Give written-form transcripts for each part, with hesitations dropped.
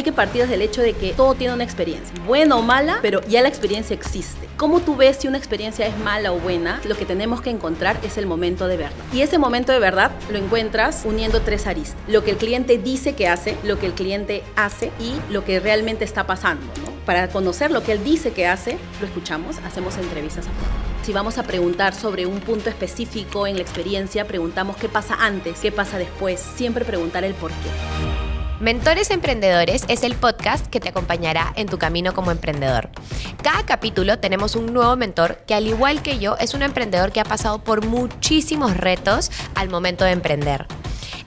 hay que partir desde el hecho de que todo tiene una experiencia, buena o mala, pero ya la experiencia existe. ¿Cómo tú ves si una experiencia es mala o buena? Lo que tenemos que encontrar es el momento de verdad. Y ese momento de verdad lo encuentras uniendo 3 aristas. Lo que el cliente dice que hace, lo que el cliente hace y lo que realmente está pasando, ¿no? Para conocer lo que él dice que hace, lo escuchamos, hacemos entrevistas a fondo. Si vamos a preguntar sobre un punto específico en la experiencia, preguntamos qué pasa antes, qué pasa después. Siempre preguntar el por qué. Mentores Emprendedores es el podcast que te acompañará en tu camino como emprendedor. Cada capítulo tenemos un nuevo mentor que, al igual que yo, es un emprendedor que ha pasado por muchísimos retos al momento de emprender.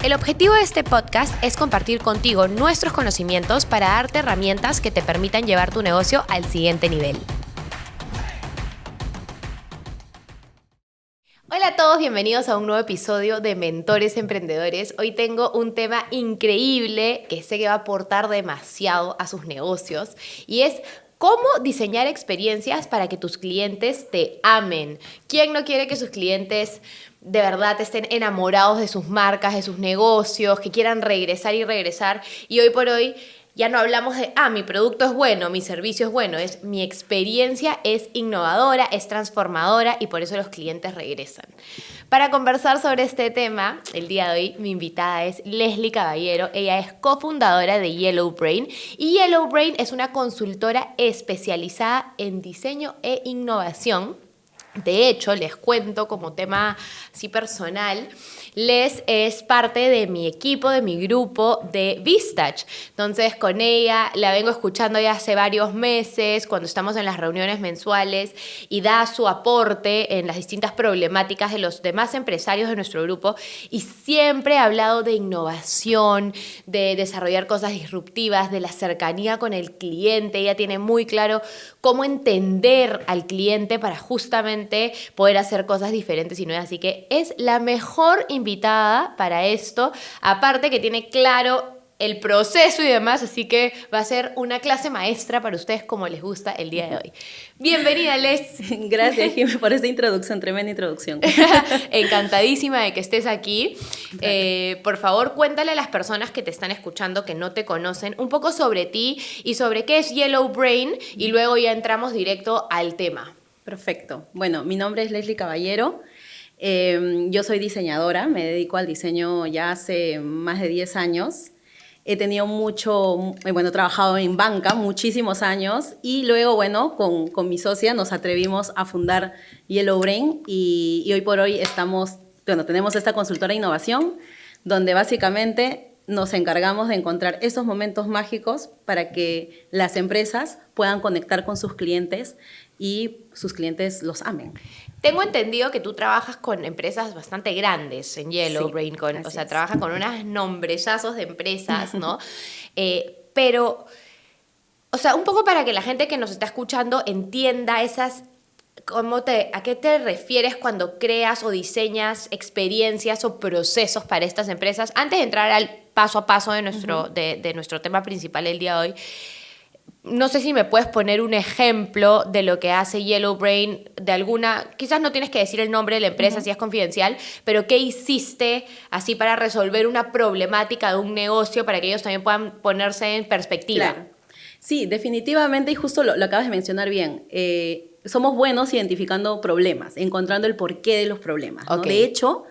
El objetivo de este podcast es compartir contigo nuestros conocimientos para darte herramientas que te permitan llevar tu negocio al siguiente nivel. Hola a todos, bienvenidos a un nuevo episodio de Mentores Emprendedores. Hoy tengo un tema increíble que sé que va a aportar demasiado a sus negocios y es cómo diseñar experiencias para que tus clientes te amen. ¿Quién no quiere que sus clientes de verdad estén enamorados de sus marcas, de sus negocios, que quieran regresar y regresar? Y hoy por hoy ya no hablamos de, mi producto es bueno, mi servicio es bueno, es mi experiencia es innovadora, es transformadora y por eso los clientes regresan. Para conversar sobre este tema, el día de hoy mi invitada es Leslie Caballero. Ella es cofundadora de Yellow Brain y Yellow Brain es una consultora especializada en diseño e innovación. De hecho, les cuento como tema así personal, Les es parte de mi equipo, de mi grupo de Vistach. Entonces, con ella la vengo escuchando ya hace varios meses, cuando estamos en las reuniones mensuales, y da su aporte en las distintas problemáticas de los demás empresarios de nuestro grupo. Y siempre ha hablado de innovación, de desarrollar cosas disruptivas, de la cercanía con el cliente. Ella tiene muy claro cómo entender al cliente para justamente poder hacer cosas diferentes y nuevas. Así que es la mejor invitada para esto, aparte que tiene claro el proceso y demás, así que va a ser una clase maestra para ustedes como les gusta el día de hoy. Bienvenida, Les. Gracias, Jimmy, por esta introducción, tremenda introducción. Encantadísima de que estés aquí. Por favor, cuéntale a las personas que te están escuchando, que no te conocen, un poco sobre ti y sobre qué es Yellow Brain, y luego ya entramos directo al tema. Perfecto. Bueno, mi nombre es Leslie Caballero. Yo soy diseñadora, me dedico al diseño ya hace más de 10 años. He tenido he trabajado en banca muchísimos años y luego, con mi socia nos atrevimos a fundar Yellow Brain y hoy por hoy tenemos esta consultora de innovación donde básicamente nos encargamos de encontrar esos momentos mágicos para que las empresas puedan conectar con sus clientes y sus clientes los amen. Tengo entendido que tú trabajas con empresas bastante grandes en Yellow Brain, trabajas con unos nombrezazos de empresas, ¿no? Pero, un poco para que la gente que nos está escuchando entienda ¿a qué te refieres cuando creas o diseñas experiencias o procesos para estas empresas? Antes de entrar al paso a paso de nuestro tema principal el día de hoy, no sé si me puedes poner un ejemplo de lo que hace Yellow Brain, quizás no tienes que decir el nombre de la empresa si es confidencial, pero ¿qué hiciste así para resolver una problemática de un negocio para que ellos también puedan ponerse en perspectiva? Claro. Sí, definitivamente, y justo lo acabas de mencionar bien. Somos buenos identificando problemas, encontrando el porqué de los problemas, ¿no? Okay. De hecho,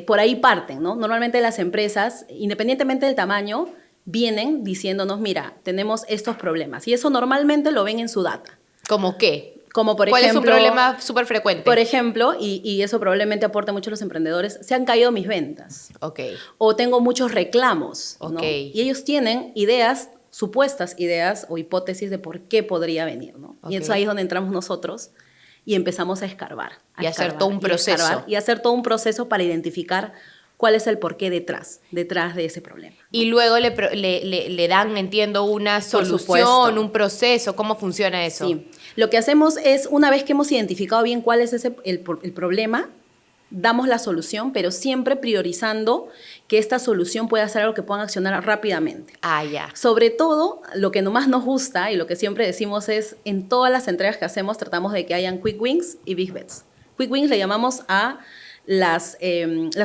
por ahí parten, ¿no? Normalmente las empresas, independientemente del tamaño, vienen diciéndonos, mira, tenemos estos problemas. Y eso normalmente lo ven en su data. ¿Cómo qué? Como por ¿Cuál ejemplo, es un problema súper frecuente? Por ejemplo, y eso probablemente aporta mucho a los emprendedores, se han caído mis ventas. Okay. O tengo muchos reclamos, ¿no? Okay. Y ellos tienen supuestas ideas o hipótesis de por qué podría venir, ¿no? Okay. Y entonces ahí es donde entramos nosotros y empezamos a escar. Hacer todo un proceso. Y hacer todo un proceso para identificar cuál es el porqué detrás de ese problema, ¿no? Y luego le dan, entiendo, una solución, un proceso. ¿Cómo funciona eso? Sí. Lo que hacemos es, una vez que hemos identificado bien cuál es el problema, damos la solución, pero siempre priorizando que esta solución pueda ser algo que puedan accionar rápidamente. Ya. Sobre todo, lo que más nos gusta y lo que siempre decimos es, en todas las entregas que hacemos, tratamos de que hayan quick wins y big bets. Quick wins le llamamos a las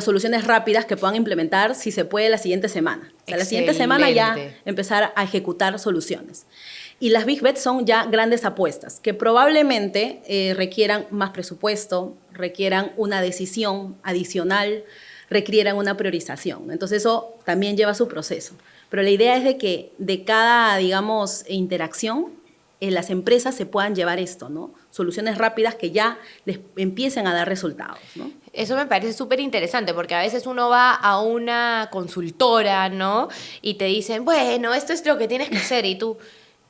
soluciones rápidas que puedan implementar, si se puede, la siguiente semana. O sea, la siguiente semana ya empezar a ejecutar soluciones. Y las Big Bets son ya grandes apuestas, que probablemente requieran más presupuesto, requieran una decisión adicional, requieran una priorización. Entonces eso también lleva su proceso. Pero la idea es de que de cada, digamos, interacción, las empresas se puedan llevar esto, ¿no? Soluciones rápidas que ya les empiecen a dar resultados, ¿no? Eso me parece súper interesante porque a veces uno va a una consultora, ¿no? Y te dicen, bueno, esto es lo que tienes que hacer y tú...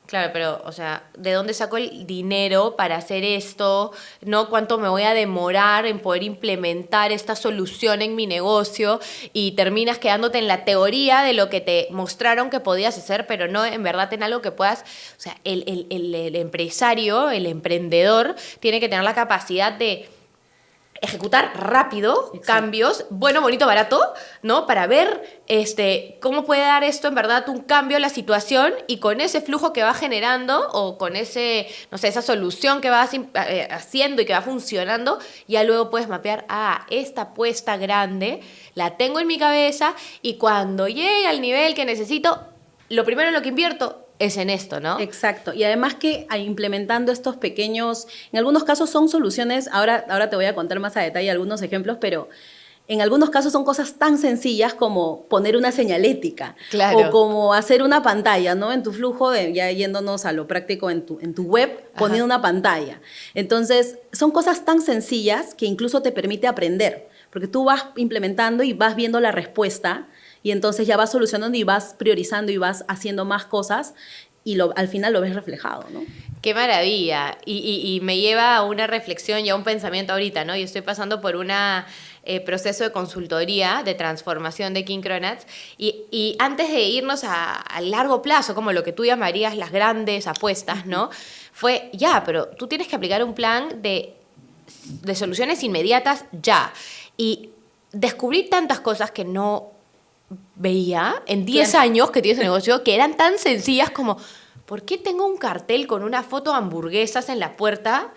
Claro, pero, o sea, ¿de dónde saco el dinero para hacer esto? ¿No? ¿Cuánto me voy a demorar en poder implementar esta solución en mi negocio? Y terminas quedándote en la teoría de lo que te mostraron que podías hacer, pero no en verdad en algo que puedas... O sea, el empresario, el emprendedor, tiene que tener la capacidad de ejecutar rápido. Exacto. Cambios, bueno, bonito, barato, ¿no? Para ver cómo puede dar esto en verdad un cambio a la situación y con ese flujo que va generando o con ese, no sé, esa solución que vas haciendo y que va funcionando, ya luego puedes mapear, esta apuesta grande la tengo en mi cabeza y cuando llegue al nivel que necesito, lo primero en lo que invierto es en esto, ¿no? Exacto. Y además que implementando estos pequeños, en algunos casos son soluciones, ahora te voy a contar más a detalle algunos ejemplos, pero en algunos casos son cosas tan sencillas como poner una señalética. Claro. O como hacer una pantalla, ¿no? En tu flujo, ya yéndonos a lo práctico en tu web, poniendo una pantalla. Entonces, son cosas tan sencillas que incluso te permite aprender, porque tú vas implementando y vas viendo la respuesta. Y entonces ya vas solucionando y vas priorizando y vas haciendo más cosas y al final lo ves reflejado, ¿no? ¡Qué maravilla! Y me lleva a una reflexión y a un pensamiento ahorita, ¿no? Yo estoy pasando por un proceso de consultoría, de transformación de Kynchronats y antes de irnos a largo plazo, como lo que tú llamarías las grandes apuestas, ¿no? Fue, pero tú tienes que aplicar un plan de soluciones inmediatas ya. Y descubrí tantas cosas que no veía en 10 años que tienes el negocio, que eran tan sencillas como, ¿por qué tengo un cartel con una foto de hamburguesas en la puerta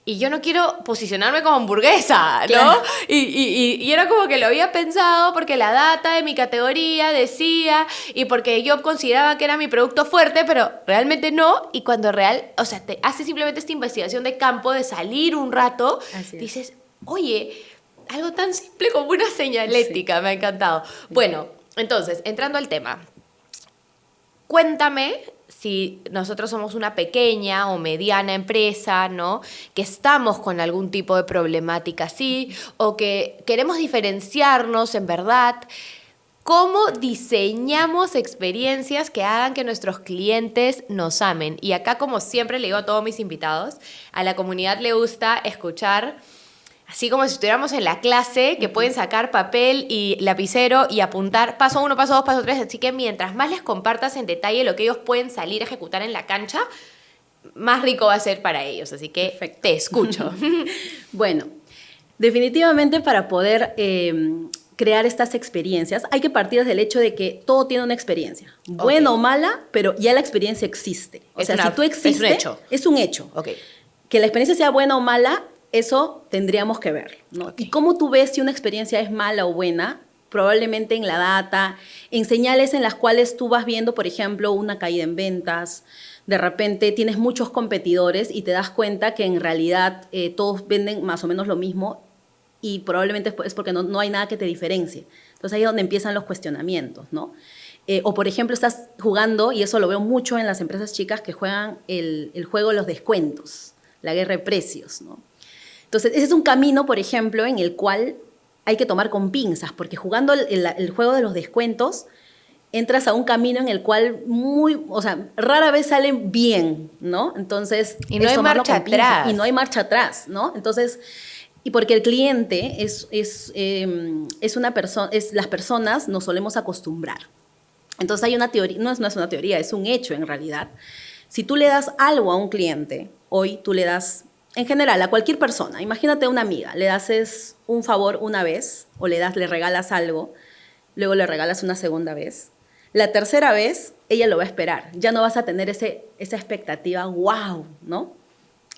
y yo no quiero posicionarme como hamburguesa, ¿no? Claro. Y era como que lo había pensado porque la data de mi categoría decía y porque yo consideraba que era mi producto fuerte, pero realmente no. Y cuando o sea, te hace simplemente esta investigación de campo, de salir un rato, dices, oye, algo tan simple como una señalética, me ha encantado. Bueno, entonces, entrando al tema, cuéntame si nosotros somos una pequeña o mediana empresa, ¿no? Que estamos con algún tipo de problemática así o que queremos diferenciarnos en verdad. ¿Cómo diseñamos experiencias que hagan que nuestros clientes nos amen? Y acá, como siempre, le digo a todos mis invitados, a la comunidad le gusta escuchar... Así como si estuviéramos en la clase, que pueden sacar papel y lapicero y apuntar paso 1, paso 2, paso 3. Así que mientras más les compartas en detalle lo que ellos pueden salir a ejecutar en la cancha, más rico va a ser para ellos. Así que perfecto. Te escucho. Bueno, definitivamente para poder crear estas experiencias hay que partir desde el hecho de que todo tiene una experiencia. Buena o mala, pero ya la experiencia existe. O sea, si tú existes... Es un hecho. Es un hecho. Okay. Que la experiencia sea buena o mala... Eso tendríamos que ver, ¿no? Okay. ¿Y cómo tú ves si una experiencia es mala o buena? Probablemente en la data, en señales en las cuales tú vas viendo, por ejemplo, una caída en ventas. De repente tienes muchos competidores y te das cuenta que en realidad todos venden más o menos lo mismo y probablemente es porque no hay nada que te diferencie. Entonces ahí es donde empiezan los cuestionamientos, ¿no? O por ejemplo estás jugando, y eso lo veo mucho en las empresas chicas que juegan el juego de los descuentos, la guerra de precios, ¿no? Entonces, ese es un camino, por ejemplo, en el cual hay que tomar con pinzas, porque jugando el juego de los descuentos, entras a un camino en el cual rara vez salen bien, ¿no? Entonces, y no hay marcha atrás. Y no hay marcha atrás, ¿no? Entonces, y porque el cliente una persona, las personas nos solemos acostumbrar. Entonces, hay una teoría, no es una teoría, es un hecho en realidad. Si tú le das algo a un cliente, hoy tú le das... En general, a cualquier persona, imagínate a una amiga, le haces un favor una vez o le regalas algo, luego le regalas una segunda vez. La tercera vez, ella lo va a esperar. Ya no vas a tener esa expectativa, wow, ¿no?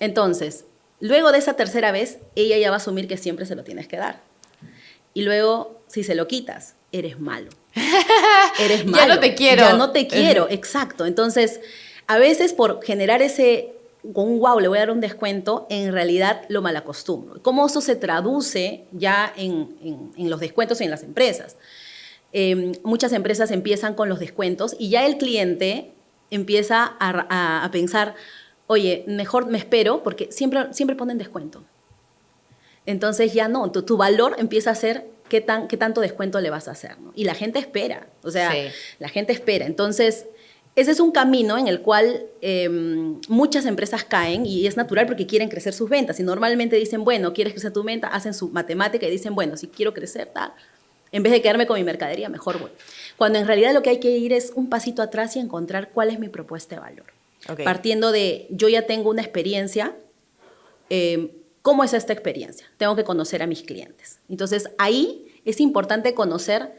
Entonces, luego de esa tercera vez, ella ya va a asumir que siempre se lo tienes que dar. Y luego, si se lo quitas, eres malo. Eres malo. Ya no te quiero. Ya no te quiero, exacto. Entonces, a veces por generar ese, con un wow, le voy a dar un descuento, en realidad lo malacostumbro. ¿Cómo eso se traduce ya en los descuentos y en las empresas? Muchas empresas empiezan con los descuentos y ya el cliente empieza a pensar, oye, mejor me espero porque siempre ponen descuento. Entonces ya no, tu valor empieza a ser qué tanto descuento le vas a hacer, ¿no? Y la gente espera, o sea, Sí. la gente espera. Entonces, ese es un camino en el cual muchas empresas caen y es natural porque quieren crecer sus ventas. Y normalmente dicen, bueno, ¿quieres crecer tu venta? Hacen su matemática y dicen, bueno, si quiero crecer, tal, en vez de quedarme con mi mercadería, mejor voy. Cuando en realidad lo que hay que ir es un pasito atrás y encontrar cuál es mi propuesta de valor. Okay. Partiendo de, yo ya tengo una experiencia, ¿cómo es esta experiencia? Tengo que conocer a mis clientes. Entonces, ahí es importante conocer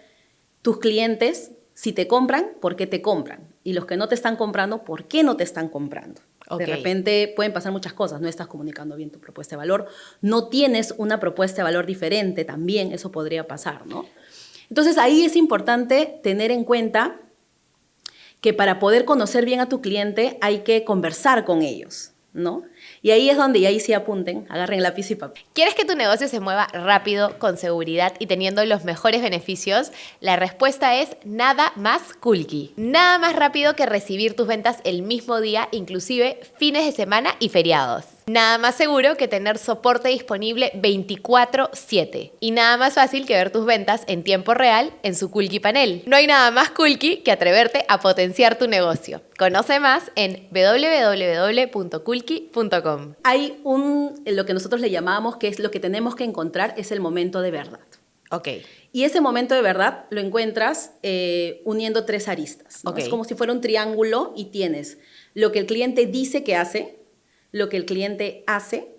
tus clientes, si te compran, ¿por qué te compran? Y los que no te están comprando, ¿por qué no te están comprando? Okay. De repente pueden pasar muchas cosas, no estás comunicando bien tu propuesta de valor, no tienes una propuesta de valor diferente, también eso podría pasar, ¿no? Entonces, ahí es importante tener en cuenta que para poder conocer bien a tu cliente hay que conversar con ellos, ¿no? Y ahí es donde, y ahí sí apunten, agarren lápiz y papel. ¿Quieres que tu negocio se mueva rápido, con seguridad y teniendo los mejores beneficios? La respuesta es nada más Kulki. Nada más rápido que recibir tus ventas el mismo día, inclusive fines de semana y feriados. Nada más seguro que tener soporte disponible 24/7. Y nada más fácil que ver tus ventas en tiempo real en su Kulki Panel. No hay nada más Kulki que atreverte a potenciar tu negocio. Conoce más en www.kulki.com. Hay lo que nosotros le llamamos, que es lo que tenemos que encontrar, es el momento de verdad. Ok. Y ese momento de verdad lo encuentras uniendo 3 aristas, ¿no? Ok. Es como si fuera un triángulo y tienes lo que el cliente dice que hace, lo que el cliente hace,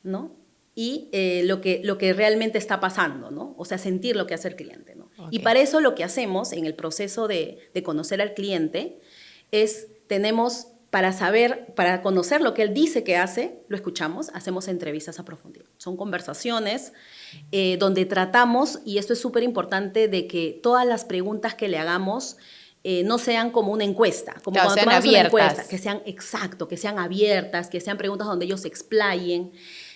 ¿no? Y lo que realmente está pasando, ¿no? O sea, sentir lo que hace el cliente, ¿no? Ok. Y para eso lo que hacemos en el proceso de conocer al cliente es, para conocer lo que él dice que hace, lo escuchamos, hacemos entrevistas a profundidad. Son conversaciones donde tratamos, y esto es súper importante, de que todas las preguntas que le hagamos no sean como una encuesta, como Claro, cuando sean tomamos una abiertas. encuesta, que sean abiertas, que sean preguntas donde ellos se explayen.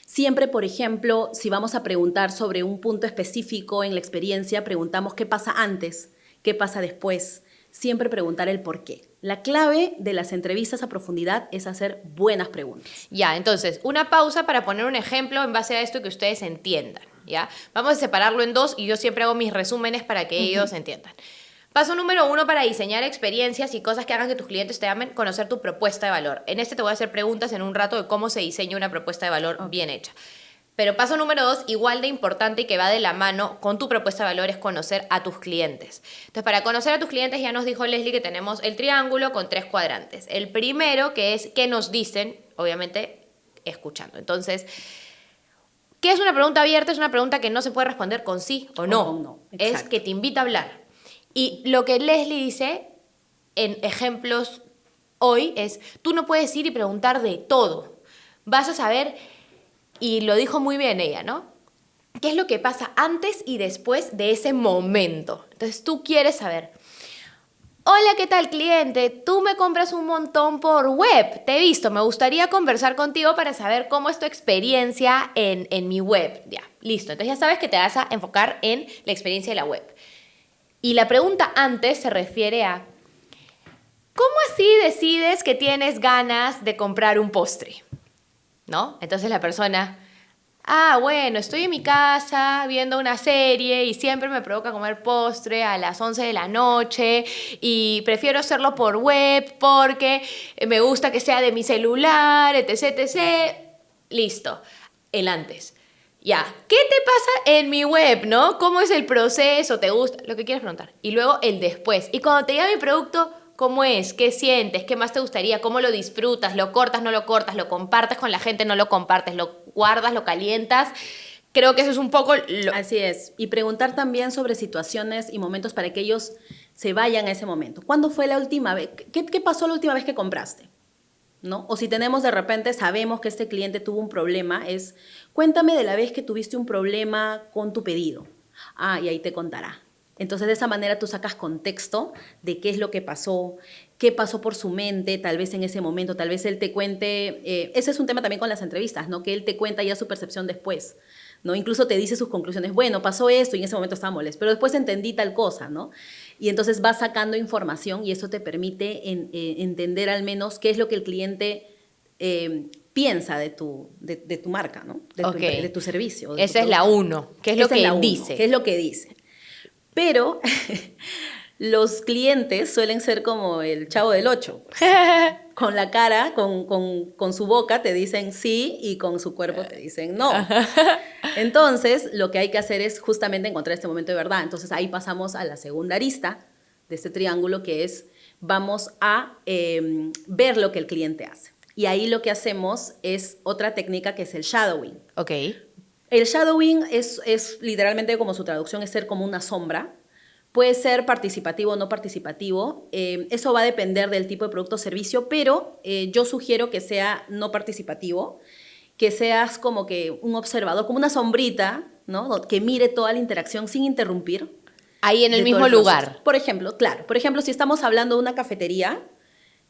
Siempre, por ejemplo, si vamos a preguntar sobre un punto específico en la experiencia, preguntamos qué pasa antes, qué pasa después. Siempre preguntar el por qué. La clave de las entrevistas a profundidad es hacer buenas preguntas. Ya, entonces, una pausa para poner un ejemplo en base a esto que ustedes entiendan, ¿ya? Vamos a separarlo en 2 y yo siempre hago mis resúmenes para que ellos entiendan. Paso número 1 para diseñar experiencias y cosas que hagan que tus clientes te amen, conocer tu propuesta de valor. En este te voy a hacer preguntas en un rato de cómo se diseña una propuesta de valor bien hecha. Pero paso número 2, igual de importante y que va de la mano con tu propuesta de valor, es conocer a tus clientes. Entonces, para conocer a tus clientes ya nos dijo Leslie que tenemos el triángulo con 3 cuadrantes. El primero, que es qué nos dicen, obviamente escuchando. Entonces, ¿qué es una pregunta abierta? Es una pregunta que no se puede responder con sí o no. con no, Es exacto. que te invita a hablar. Y lo que Leslie dice en ejemplos hoy es, tú no puedes ir y preguntar de todo. Vas a saber, y lo dijo muy bien ella, ¿no? ¿Qué es lo que pasa antes y después de ese momento? Entonces tú quieres saber, hola, ¿qué tal, cliente? Tú me compras un montón por web. Te he visto, me gustaría conversar contigo para saber cómo es tu experiencia en mi web. Ya, listo. Entonces ya sabes que te vas a enfocar en la experiencia de la web. Y la pregunta antes se refiere a, ¿cómo así decides que tienes ganas de comprar un postre? ¿No? Entonces la persona, bueno, estoy en mi casa viendo una serie y siempre me provoca comer postre a las 11 de la noche y prefiero hacerlo por web porque me gusta que sea de mi celular, etc, etc. Listo. El antes. Ya, ¿qué te pasa en mi web, no? ¿Cómo es el proceso? ¿Te gusta? Lo que quieras preguntar. Y luego el después. Y cuando te llega mi producto, ¿cómo es? ¿Qué sientes? ¿Qué más te gustaría? ¿Cómo lo disfrutas? ¿Lo cortas? ¿No lo cortas? ¿Lo compartes con la gente? ¿No lo compartes? ¿Lo guardas? ¿Lo calientas? Creo que eso es un poco... Así es. Y preguntar también sobre situaciones y momentos para que ellos se vayan a ese momento. ¿Cuándo fue la última vez? ¿Qué pasó la última vez que compraste? ¿No? O si tenemos de repente, sabemos que este cliente tuvo un problema, cuéntame de la vez que tuviste un problema con tu pedido. Ah, y ahí te contará. Entonces, de esa manera tú sacas contexto de qué es lo que pasó, qué pasó por su mente, tal vez en ese momento, tal vez él te cuente, ese es un tema también con las entrevistas, ¿no? Que él te cuenta ya su percepción después, ¿no? Incluso te dice sus conclusiones, bueno, pasó esto y en ese momento estaba molesto, pero después entendí tal cosa, ¿no? Y entonces vas sacando información y eso te permite entender al menos qué es lo que el cliente piensa de tu marca, ¿no? De tu servicio. De tu Esa es la producto. uno. ¿Qué es lo Esa es que la uno, dice? ¿qué es lo que dice? Pero los clientes suelen ser como el Chavo del Ocho. Con la cara, con su boca te dicen sí y con su cuerpo te dicen no. Entonces, lo que hay que hacer es justamente encontrar este momento de verdad. Entonces, ahí pasamos a la segunda arista de este triángulo, que es vamos a ver lo que el cliente hace. Y ahí lo que hacemos es otra técnica que es el shadowing. Ok. El shadowing es literalmente como su traducción, es ser como una sombra. Puede ser participativo o no participativo. Eso va a depender del tipo de producto o servicio, pero yo sugiero que sea no participativo, que seas como que un observador, como una sombrita, ¿no? Que mire toda la interacción sin interrumpir. Ahí en el De todo mismo el proceso. lugar. Por ejemplo, claro, por ejemplo, si estamos hablando de una cafetería,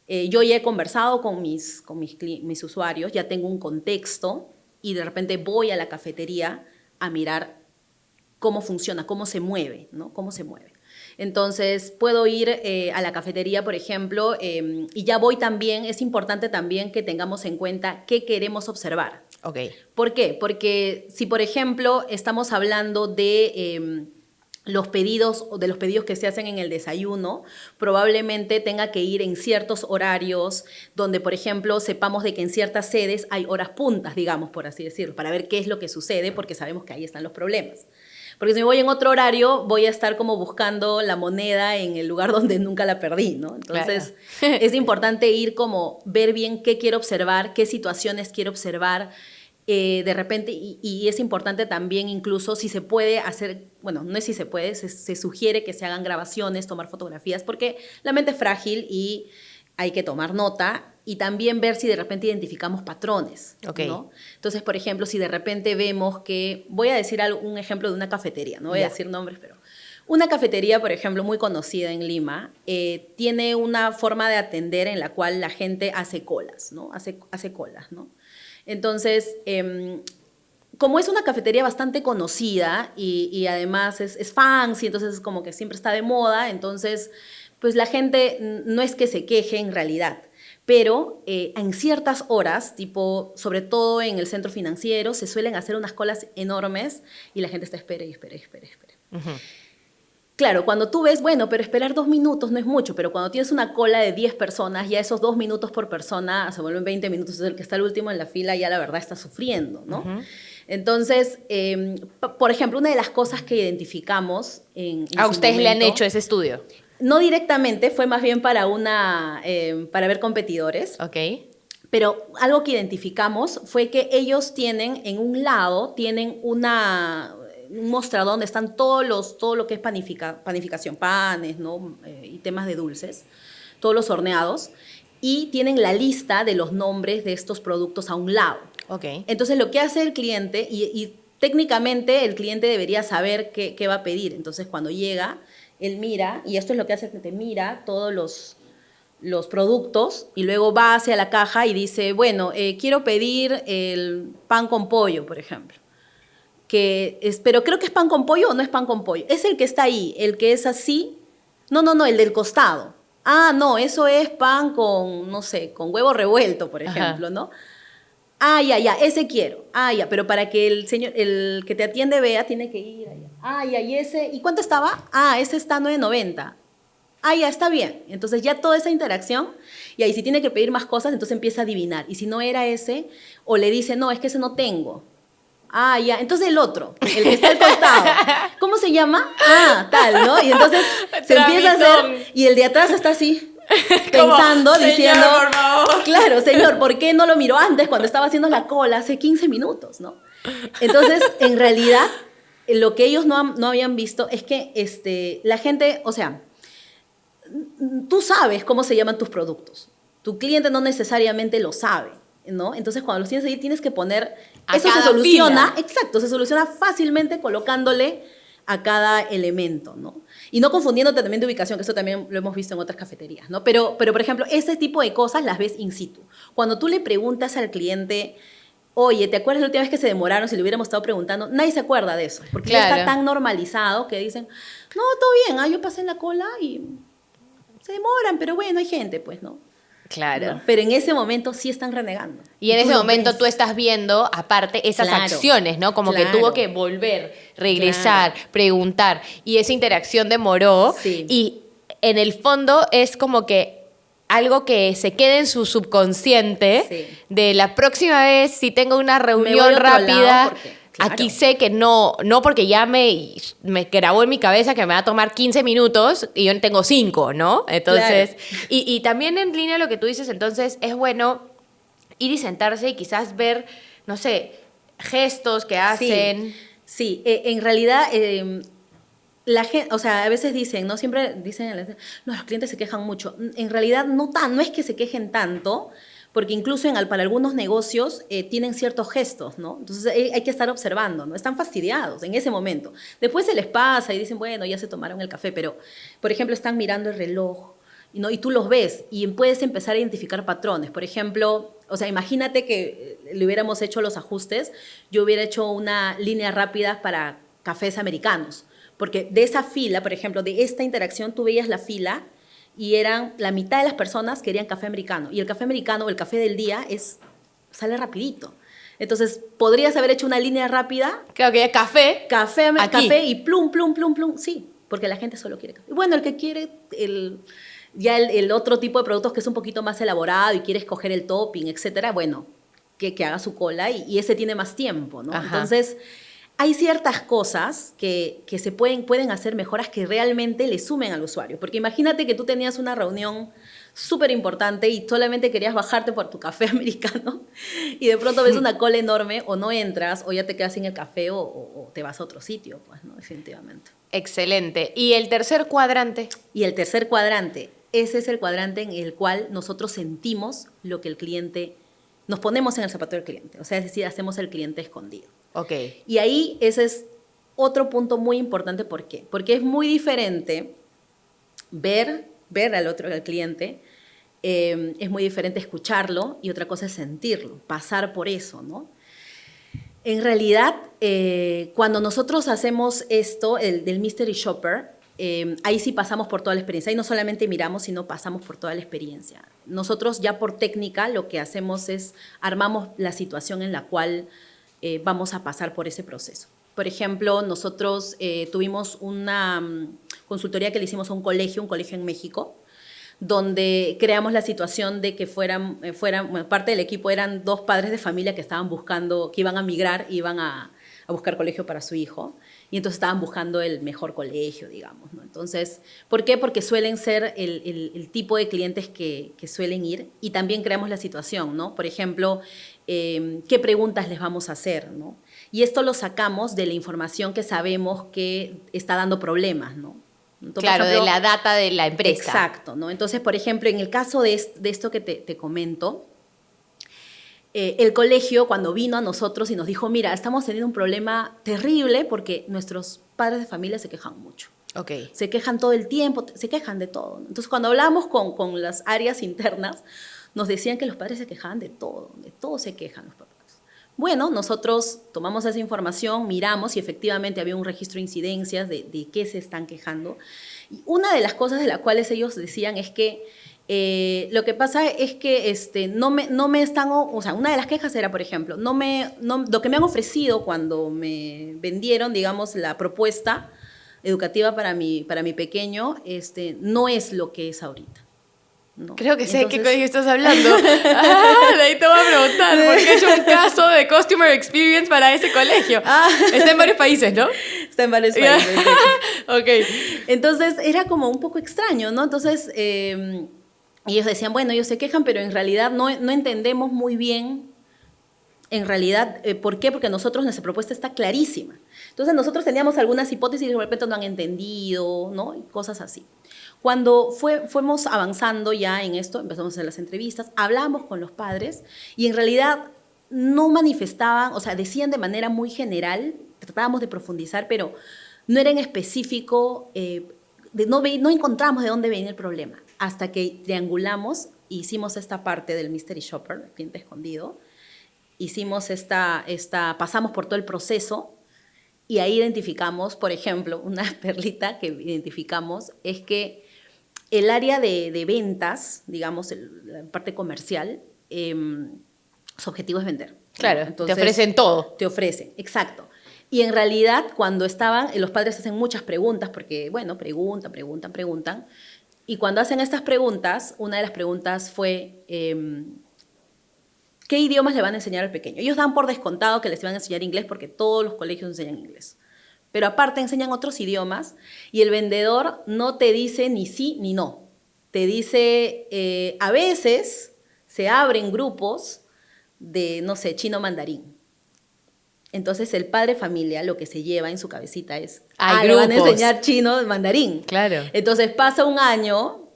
yo ya he conversado con mis usuarios, ya tengo un contexto y de repente voy a la cafetería a mirar cómo funciona, cómo se mueve, ¿no? Cómo se mueve. Entonces, puedo ir a la cafetería, por ejemplo, y ya voy también, es importante también que tengamos en cuenta qué queremos observar. Ok. ¿Por qué? Porque si, por ejemplo, estamos hablando de los pedidos o de los pedidos que se hacen en el desayuno, probablemente tenga que ir en ciertos horarios donde, por ejemplo, sepamos de que en ciertas sedes hay horas puntas, digamos, por así decirlo, para ver qué es lo que sucede, porque sabemos que ahí están los problemas. Porque si me voy en otro horario, voy a estar como buscando la moneda en el lugar donde nunca la perdí, ¿no? Entonces, claro, es importante ir como ver bien qué quiero observar, qué situaciones quiero observar, de repente, y es importante también incluso si se puede hacer, bueno, no es si se puede, se sugiere que se hagan grabaciones, tomar fotografías, porque la mente es frágil y hay que tomar nota y también ver si de repente identificamos patrones, Okay. ¿no? Entonces, por ejemplo, si de repente vemos que, voy a decir un ejemplo de una cafetería, no voy a decir nombres, pero una cafetería, por ejemplo, muy conocida en Lima, tiene una forma de atender en la cual la gente hace colas, ¿no? Hace colas, ¿no? Entonces, como es una cafetería bastante conocida y además es fancy, entonces es como que siempre está de moda, entonces, pues la gente no es que se queje en realidad, pero en ciertas horas, tipo, sobre todo en el centro financiero, se suelen hacer unas colas enormes y la gente está espera y espera y espera y espera. Uh-huh. Claro, cuando tú ves, bueno, pero esperar 2 minutos no es mucho, pero cuando tienes una cola de 10 personas, ya esos 2 minutos por persona se vuelven 20 minutos, el que está el último en la fila ya la verdad está sufriendo, ¿no? Uh-huh. Entonces, por ejemplo, una de las cosas que identificamos ¿A ustedes momento, le han hecho ese estudio? No directamente, fue más bien para ver competidores. Ok. Pero algo que identificamos fue que ellos tienen, en un lado, tienen un mostrador donde están todo lo que es panificación, panes, ¿no? Y temas de dulces, todos los horneados, y tienen la lista de los nombres de estos productos a un lado. Okay. Entonces, lo que hace el cliente, y técnicamente el cliente debería saber qué va a pedir. Entonces, cuando llega, él mira, y esto es lo que hace el cliente, mira todos los productos y luego va hacia la caja y dice, bueno, quiero pedir el pan con pollo, por ejemplo. Pero creo que es pan con pollo o no es pan con pollo. Es el que está ahí, el que es así. No, el del costado. Ah, no, eso es pan con, no sé, con huevo revuelto, por ejemplo, ¿no? Ah, ya, ese quiero. Ah, ya, pero para que el señor, el que te atiende vea, tiene que ir allá. Ah, ya, y ese, ¿y cuánto estaba? Ah, ese está 9.90. Ah, ya, está bien. Entonces ya toda esa interacción, y ahí si tiene que pedir más cosas, entonces empieza a adivinar. Y si no era ese, o le dice, no, es que ese no tengo. Ah, ya, entonces el otro, el que está al costado. ¿Cómo se llama? Ah, tal, ¿no? Y entonces se empieza a hacer, y el de atrás está así, pensando, como, diciendo, señor, por favor. Claro, señor, ¿por qué no lo miró antes cuando estaba haciendo la cola hace 15 minutos, ¿no? Entonces, en realidad, lo que ellos no habían visto es que la gente, o sea, tú sabes cómo se llaman tus productos. Tu cliente no necesariamente lo sabe, ¿no? Entonces, cuando los tienes ahí, tienes que poner... Eso se soluciona, exacto, se soluciona fácilmente colocándole a cada elemento, ¿no? Y no confundiéndote también de ubicación, que eso también lo hemos visto en otras cafeterías, ¿no? Pero por ejemplo, ese tipo de cosas las ves in situ. Cuando tú le preguntas al cliente, oye, ¿te acuerdas la última vez que se demoraron? Si le hubiéramos estado preguntando, nadie se acuerda de eso, porque ya está tan normalizado que dicen, no, todo bien, yo pasé en la cola y se demoran, pero bueno, hay gente, pues, ¿no? Claro. ¿No? Pero en ese momento sí están renegando. Y en ese momento tú estás viendo, aparte, esas acciones, ¿no? Como que tuvo que volver, regresar, preguntar. Y esa interacción demoró. Sí. Y en el fondo es como que algo que se quede en su subconsciente de la próxima vez, si tengo una reunión rápida... Claro. Aquí sé que no porque ya me grabó en mi cabeza que me va a tomar 15 minutos y yo tengo 5, ¿no? Entonces, claro. y también en línea lo que tú dices, entonces es bueno ir y sentarse y quizás ver, no sé, gestos que hacen. Sí, en realidad... la gente, o sea, a veces dicen, ¿no? Siempre dicen, no, los clientes se quejan mucho. En realidad no es que se quejen tanto, porque incluso para algunos negocios tienen ciertos gestos, ¿no? Entonces hay que estar observando, ¿no? Están fastidiados en ese momento. Después se les pasa y dicen, bueno, ya se tomaron el café, pero, por ejemplo, están mirando el reloj, ¿no? Y tú los ves y puedes empezar a identificar patrones. Por ejemplo, o sea, imagínate que le hubiéramos hecho los ajustes, yo hubiera hecho una línea rápida para cafés americanos, porque de esa fila, por ejemplo, de esta interacción, tú veías la fila y eran la mitad de las personas querían café americano. Y el café americano, el café del día, sale rapidito. Entonces, podrías haber hecho una línea rápida. Claro que ya café y plum, plum, plum, plum. Sí, porque la gente solo quiere café. Bueno, el que quiere el otro tipo de productos que es un poquito más elaborado y quiere escoger el topping, etcétera, bueno, que haga su cola y ese tiene más tiempo, ¿no? Ajá. Entonces... hay ciertas cosas que se pueden hacer mejoras que realmente le sumen al usuario. Porque imagínate que tú tenías una reunión súper importante y solamente querías bajarte por tu café americano y de pronto ves una cola enorme o no entras o ya te quedas sin el café o te vas a otro sitio, pues, ¿no? Definitivamente. Excelente. ¿Y el tercer cuadrante? Y el tercer cuadrante, ese es el cuadrante en el cual nosotros sentimos lo que el cliente, nos ponemos en el zapato del cliente. O sea, es decir, hacemos el cliente escondido. Okay. Y ahí ese es otro punto muy importante. ¿Por qué? Porque es muy diferente ver al cliente, es muy diferente escucharlo y otra cosa es sentirlo, pasar por eso, ¿no? En realidad, cuando nosotros hacemos esto, del Mystery Shopper, ahí sí pasamos por toda la experiencia. Ahí no solamente miramos, sino pasamos por toda la experiencia. Nosotros ya por técnica lo que hacemos es armamos la situación en la cual vamos a pasar por ese proceso. Por ejemplo, nosotros tuvimos una consultoría que le hicimos a un colegio en México, donde creamos la situación de que fueran parte del equipo eran 2 padres de familia que estaban buscando, que iban a migrar, iban a buscar colegio para su hijo, y entonces estaban buscando el mejor colegio, digamos, ¿no? Entonces, ¿por qué? Porque suelen ser el tipo de clientes que suelen ir, y también creamos la situación, ¿no? Por ejemplo, ¿qué preguntas les vamos a hacer, ¿no? Y esto lo sacamos de la información que sabemos que está dando problemas, ¿no? Entonces, claro, por ejemplo, de la data de la empresa. Exacto, ¿no? Entonces, por ejemplo, en el caso de esto que te comento, el colegio cuando vino a nosotros y nos dijo, mira, estamos teniendo un problema terrible porque nuestros padres de familia se quejan mucho. Okay. Se quejan todo el tiempo, se quejan de todo. Entonces, cuando hablamos con las áreas internas, nos decían que los padres se quejaban de todo se quejan los papás. Bueno, nosotros tomamos esa información, miramos y efectivamente había un registro de incidencias de qué se están quejando. Y una de las cosas de las cuales ellos decían es que lo que pasa es que no me están, o sea, una de las quejas era, por ejemplo, lo que me han ofrecido cuando me vendieron, digamos, la propuesta educativa para mi pequeño, no es lo que es ahorita. No. Creo que sé de qué colegio estás hablando. De ahí te voy a preguntar, porque he hecho un caso de Customer Experience para ese colegio. Está en varios países, ¿no? Está en varios países. Okay. Entonces, era como un poco extraño, ¿no? Entonces, ellos decían, bueno, ellos se quejan, pero en realidad no entendemos muy bien, en realidad, ¿por qué? Porque nuestra propuesta está clarísima. Entonces, nosotros teníamos algunas hipótesis y de repente no han entendido, ¿no? Y cosas así. Cuando fuimos avanzando ya en esto, empezamos a hacer las entrevistas, hablamos con los padres y en realidad no manifestaban, o sea, decían de manera muy general, tratábamos de profundizar, pero no era en específico, no encontramos de dónde venía el problema, hasta que triangulamos e hicimos esta parte del Mystery Shopper, el cliente escondido, hicimos pasamos por todo el proceso y ahí identificamos, por ejemplo, una perlita que identificamos es que el área de ventas, digamos, la parte comercial, su objetivo es vender. Claro, entonces, te ofrecen todo. Te ofrecen, exacto. Y en realidad, cuando estaban, los padres hacen muchas preguntas, porque, bueno, preguntan. Y cuando hacen estas preguntas, una de las preguntas fue, ¿qué idiomas le van a enseñar al pequeño? Ellos dan por descontado que les iban a enseñar inglés porque todos los colegios enseñan inglés. Pero aparte enseñan otros idiomas y el vendedor no te dice ni sí ni no. Te dice, a veces se abren grupos de, no sé, chino mandarín. Entonces el padre familia lo que se lleva en su cabecita es, le van a enseñar chino mandarín. Claro. Entonces pasa un año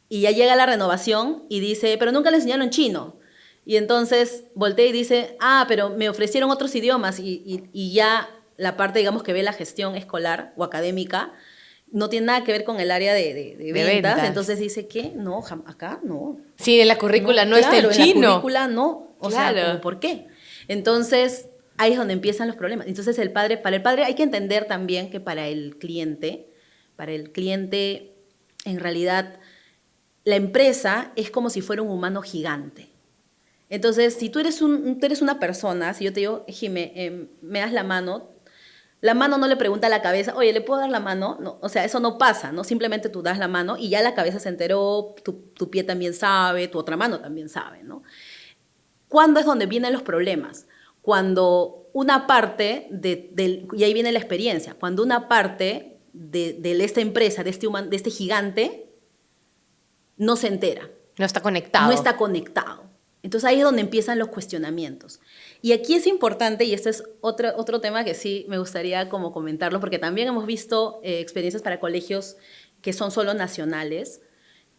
y ya llega la renovación y dice, pero nunca le enseñaron chino. Y entonces voltea y dice, pero me ofrecieron otros idiomas y ya la parte, digamos, que ve la gestión escolar o académica no tiene nada que ver con el área de ventas. Entonces dice, ¿qué? No, acá no. Sí, en la currícula no está el chino. En la currícula no. O claro. sea, ¿por qué? Entonces, ahí es donde empiezan los problemas. Entonces, para el padre hay que entender también que para el cliente, en realidad, la empresa es como si fuera un humano gigante. Entonces, si tú eres una persona, si yo te digo, Jime, me das la mano no le pregunta a la cabeza, oye, ¿le puedo dar la mano? No, o sea, eso no pasa, ¿no? Simplemente tú das la mano y ya la cabeza se enteró, tu pie también sabe, tu otra mano también sabe, ¿no? ¿Cuándo es donde vienen los problemas? Cuando una parte, y ahí viene la experiencia, cuando una parte de esta empresa, de este gigante, no se entera. No está conectado. No está conectado. Entonces ahí es donde empiezan los cuestionamientos. Y aquí es importante, y este es otro tema que sí me gustaría como comentarlo, porque también hemos visto experiencias para colegios que son solo nacionales,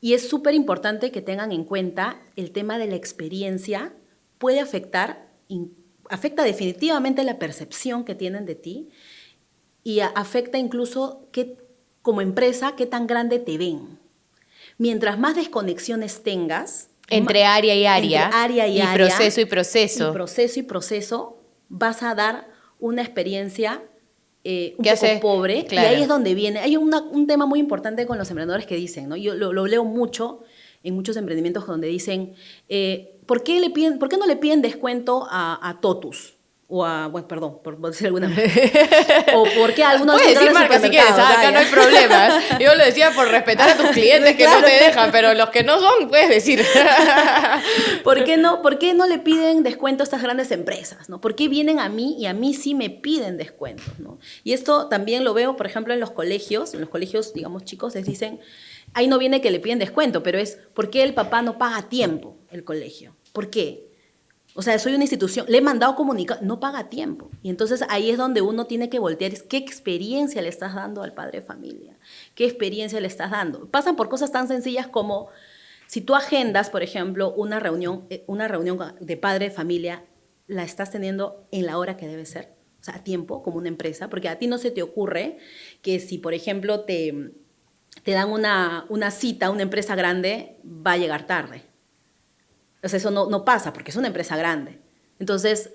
y es súper importante que tengan en cuenta el tema de la experiencia puede afecta definitivamente la percepción que tienen de ti y afecta incluso como empresa qué tan grande te ven. Mientras más desconexiones tengas, entre área y área, y proceso y proceso. Y proceso, vas a dar una experiencia un poco pobre. Claro. Y ahí es donde viene. Hay un tema muy importante con los emprendedores que dicen, ¿no? Yo lo leo mucho en muchos emprendimientos donde dicen, ¿por qué no le piden descuento a Totus? O perdón, por decir alguna marca. O porque algunos puedes decir marca si quieres, acá no hay problemas. Yo lo decía por respetar a tus clientes que claro. No te dejan, pero los que no son, puedes decir. ¿Por qué no le piden descuento a estas grandes empresas? ¿No? ¿Por qué vienen a mí y a mí sí me piden descuentos? ¿No? Y esto también lo veo, por ejemplo, en los colegios, digamos, chicos, les dicen, ahí no viene que le piden descuento, pero es, ¿por qué el papá no paga a tiempo el colegio? ¿Por qué? O sea, soy una institución, le he mandado comunicado, no paga a tiempo. Y entonces ahí es donde uno tiene que voltear, es qué experiencia le estás dando al padre de familia, qué experiencia le estás dando. Pasan por cosas tan sencillas como, si tú agendas, por ejemplo, una reunión de padre de familia, la estás teniendo en la hora que debe ser, o sea, a tiempo, como una empresa, porque a ti no se te ocurre que si, por ejemplo, te dan una cita, una empresa grande, va a llegar tarde. O sea, eso no pasa porque es una empresa grande. Entonces,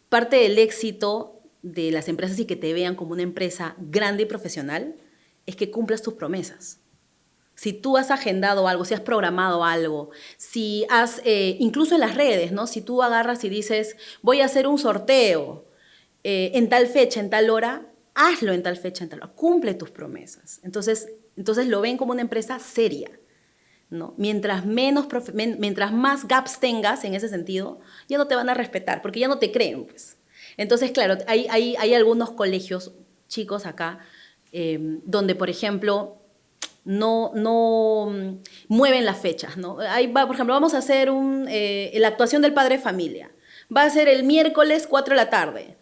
parte del éxito de las empresas y que te vean como una empresa grande y profesional es que cumplas tus promesas. Si tú has agendado algo, si has programado algo, si has, incluso en las redes, ¿no? Si tú agarras y dices, voy a hacer un sorteo en tal fecha, en tal hora, hazlo en tal fecha, en tal hora. Cumple tus promesas. Entonces lo ven como una empresa seria, ¿no? Mientras más gaps tengas en ese sentido, ya no te van a respetar, porque ya no te creen, pues. Entonces, claro, hay algunos colegios chicos acá donde, por ejemplo, no mueven las fechas, ¿no? Por ejemplo, vamos a hacer la actuación del padre de familia. Va a ser el miércoles 4 de la tarde.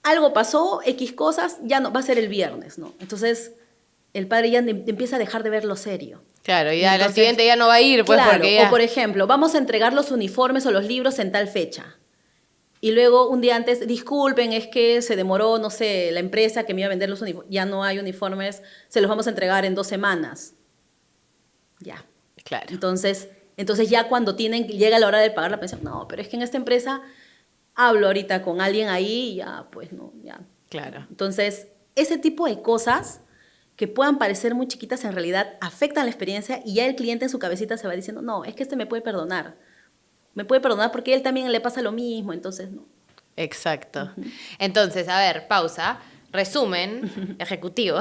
Algo pasó, X cosas, ya no, va a ser el viernes, ¿no? Entonces, el padre ya empieza a dejar de verlo serio. Claro, y a la siguiente ya no va a ir, pues, claro, porque ya... O por ejemplo, vamos a entregar los uniformes o los libros en tal fecha. Y luego un día antes, disculpen, es que se demoró, no sé, la empresa que me iba a vender los uniformes, ya no hay uniformes, se los vamos a entregar en 2 semanas. Ya. Claro. Entonces ya cuando llega la hora de pagar la pensión, no, pero es que en esta empresa hablo ahorita con alguien ahí y ya, pues no, ya. Claro. Entonces, ese tipo de cosas que puedan parecer muy chiquitas en realidad afectan la experiencia y ya el cliente en su cabecita se va diciendo, no, es que este me puede perdonar. Me puede perdonar porque a él también le pasa lo mismo, entonces no. Exacto. Entonces, a ver, pausa. Resumen ejecutivo.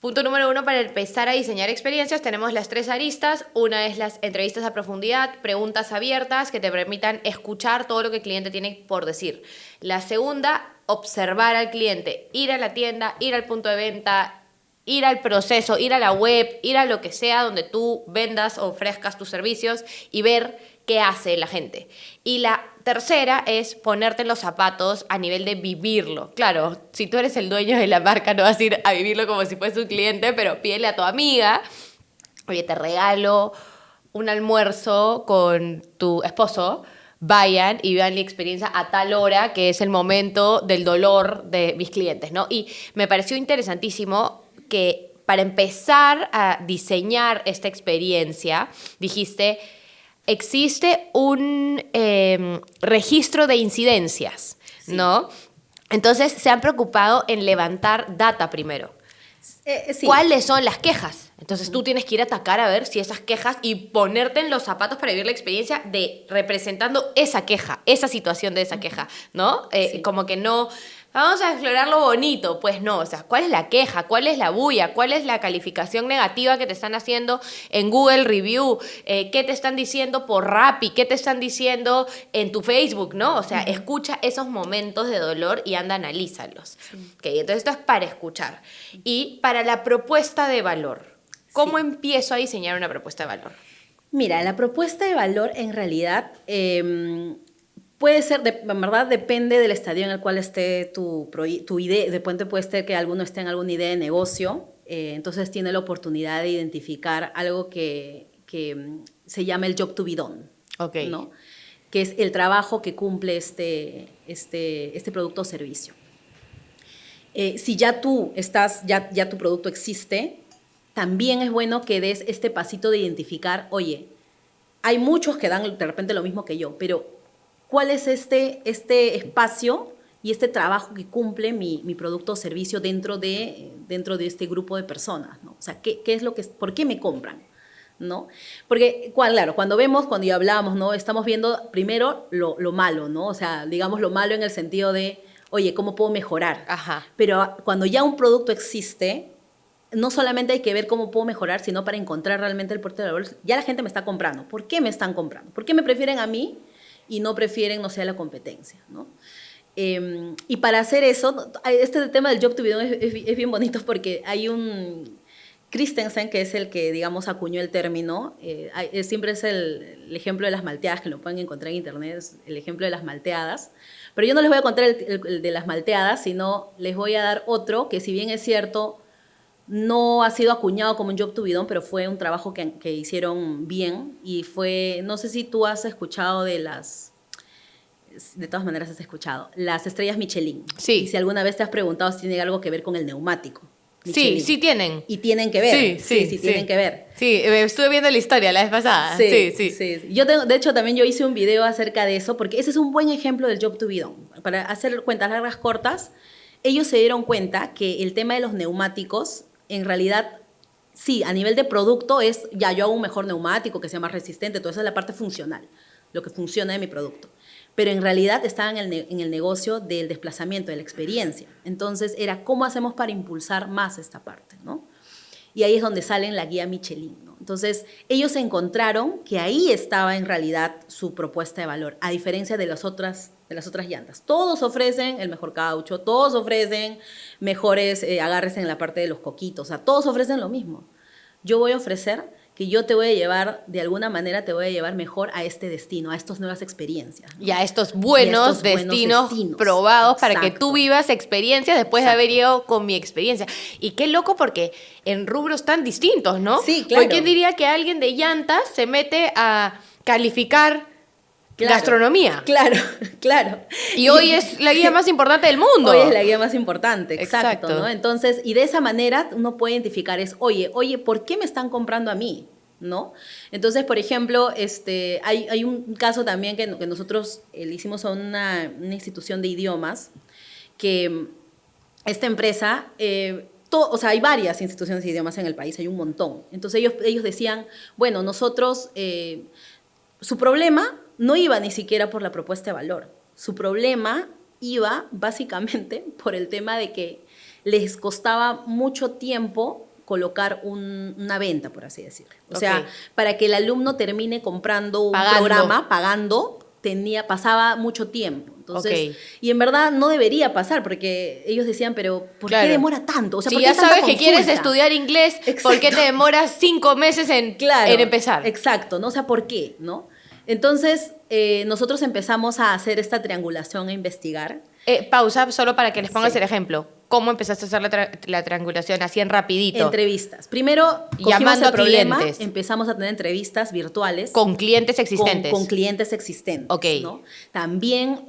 Punto número 1, para empezar a diseñar experiencias tenemos las 3 aristas. Una es las entrevistas a profundidad, preguntas abiertas que te permitan escuchar todo lo que el cliente tiene por decir. La segunda, observar al cliente, ir a la tienda, ir al punto de venta, ir al proceso, ir a la web, ir a lo que sea donde tú vendas o ofrezcas tus servicios y ver qué hace la gente. Y la tercera es ponerte en los zapatos a nivel de vivirlo. Claro, si tú eres el dueño de la marca no vas a ir a vivirlo como si fuese un cliente, pero pídele a tu amiga, oye, te regalo un almuerzo con tu esposo, vayan y vean la experiencia a tal hora, que es el momento del dolor de mis clientes, ¿no? Y me pareció interesantísimo que para empezar a diseñar esta experiencia, dijiste, existe un registro de incidencias, sí, ¿no? Entonces se han preocupado en levantar data primero. Sí. ¿Cuáles son las quejas? Entonces tú tienes que ir a atacar a ver si esas quejas y ponerte en los zapatos para vivir la experiencia de representando esa queja, esa situación de esa queja, ¿no? Sí. Como que no, vamos a explorar lo bonito, pues no, o sea, ¿cuál es la queja? ¿Cuál es la bulla? ¿Cuál es la calificación negativa que te están haciendo en Google Review? ¿Qué te están diciendo por Rappi? ¿Qué te están diciendo en tu Facebook, no? O sea, escucha esos momentos de dolor y anda, analízalos. Sí. Okay, entonces esto es para escuchar. Y para la propuesta de valor, ¿cómo empiezo a diseñar una propuesta de valor? Mira, la propuesta de valor en realidad puede ser, en verdad depende del estadio en el cual esté tu idea. De repente puede ser que alguno esté en alguna idea de negocio, entonces tiene la oportunidad de identificar algo que se llama el job to be done, okay, ¿no? Que es el trabajo que cumple este producto o servicio. Si ya tú estás, ya tu producto existe, también es bueno que des este pasito de identificar, oye, hay muchos que dan de repente lo mismo que yo, pero ¿cuál es este espacio y este trabajo que cumple mi producto o servicio dentro de este grupo de personas, ¿no? O sea, ¿qué es lo que, por qué me compran? ¿No? Porque, claro, cuando ya hablábamos, ¿no? Estamos viendo primero lo malo, ¿no? O sea, digamos lo malo en el sentido de, oye, ¿cómo puedo mejorar? Ajá. Pero cuando ya un producto existe, no solamente hay que ver cómo puedo mejorar, sino para encontrar realmente el puerto de valor. Ya la gente me está comprando. ¿Por qué me están comprando? ¿Por qué me prefieren a mí y no prefieren, no sé, a la competencia, ¿no? Y para hacer eso, este tema del job to be done es bien bonito porque hay un Christensen, que es el que, digamos, acuñó el término, siempre es el ejemplo de las malteadas, que lo pueden encontrar en internet, es el ejemplo de las malteadas. Pero yo no les voy a contar el de las malteadas, sino les voy a dar otro que, si bien es cierto, no ha sido acuñado como un job to be done, pero fue un trabajo que hicieron bien y fue, no sé si tú has escuchado de todas maneras has escuchado, las estrellas Michelin. Sí. Y si alguna vez te has preguntado si tiene algo que ver con el neumático. Michelin. Sí, sí tienen. Y tienen que ver. Sí, tienen que ver. Sí, estuve viendo la historia la vez pasada. Sí. De hecho, también yo hice un video acerca de eso, porque ese es un buen ejemplo del job to be done. Para hacer cuentas largas cortas, ellos se dieron cuenta que el tema de los neumáticos, en realidad, sí, a nivel de producto es, ya yo hago un mejor neumático que sea más resistente, toda esa es la parte funcional, lo que funciona de mi producto. Pero en realidad estaban en el negocio del desplazamiento, de la experiencia. Entonces era, ¿cómo hacemos para impulsar más esta parte, ¿no? Y ahí es donde sale la guía Michelin, ¿no? Entonces ellos encontraron que ahí estaba en realidad su propuesta de valor, a diferencia de las otras llantas. Todos ofrecen el mejor caucho, todos ofrecen mejores agarres en la parte de los coquitos, o sea, todos ofrecen lo mismo. Yo voy a ofrecer que yo te voy a llevar, de alguna manera te voy a llevar mejor a este destino, a estas nuevas experiencias, ¿no? Y a estos buenos destinos probados. Exacto. Para que tú vivas experiencias después de haber ido con mi experiencia. Y qué loco porque en rubros tan distintos, ¿no? Sí, claro. Porque ¿quién diría que alguien de llantas se mete a calificar Gastronomía. Claro, claro. Y hoy es la guía más importante del mundo. Hoy es la guía más importante, exacto, Exacto. ¿no? Entonces, y de esa manera uno puede identificar oye, ¿por qué me están comprando a mí? ¿No? Entonces, por ejemplo, hay un caso también que nosotros le hicimos a una institución de idiomas, que esta empresa, o sea, hay varias instituciones de idiomas en el país, hay un montón. Entonces ellos decían, bueno, nosotros, su problema no iba ni siquiera por la propuesta de valor, su problema iba básicamente por el tema de que les costaba mucho tiempo colocar una venta, por así decirlo. O sea, para que el alumno termine comprando un programa, pagando, pasaba mucho tiempo. Entonces, y en verdad no debería pasar, porque ellos decían, pero ¿por qué demora tanto? O sea, si ¿por qué ya sabes tanta que quieres estudiar inglés, ¿por qué te demoras 5 meses en empezar? Exacto, ¿no? O sea, ¿por qué? ¿No? Entonces, nosotros empezamos a hacer esta triangulación, a investigar. Pausa, solo para que les pongas el ejemplo. ¿Cómo empezaste a hacer la triangulación así en rapidito? Entrevistas. Primero, llamando a clientes. Empezamos a tener entrevistas virtuales. Con clientes existentes. Con clientes existentes. Ok. ¿No? También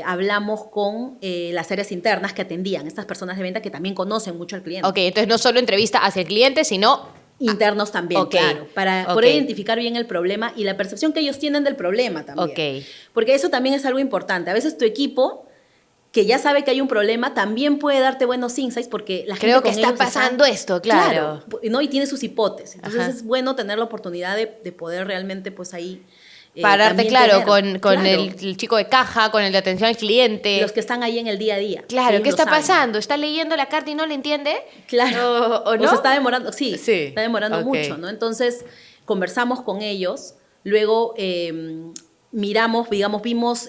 hablamos con las áreas internas que atendían, estas personas de venta que también conocen mucho al cliente. Ok, entonces no solo entrevista hacia el cliente, sino internos también, claro, para poder identificar bien el problema y la percepción que ellos tienen del problema también. Porque eso también es algo importante. A veces tu equipo, que ya sabe que hay un problema, también puede darte buenos insights porque la gente creo que está pasando esto, claro. ¿no? Y tiene sus hipótesis. Entonces es bueno tener la oportunidad de poder realmente pues ahí pararte, claro, con el chico de caja, con el de atención al cliente. Los que están ahí en el día a día. Claro, ¿qué está pasando? ¿Está leyendo la carta y no le entiende? Claro. ¿O no? O se está demorando, sí. Está demorando mucho, ¿no? Entonces, conversamos con ellos, luego miramos, digamos, vimos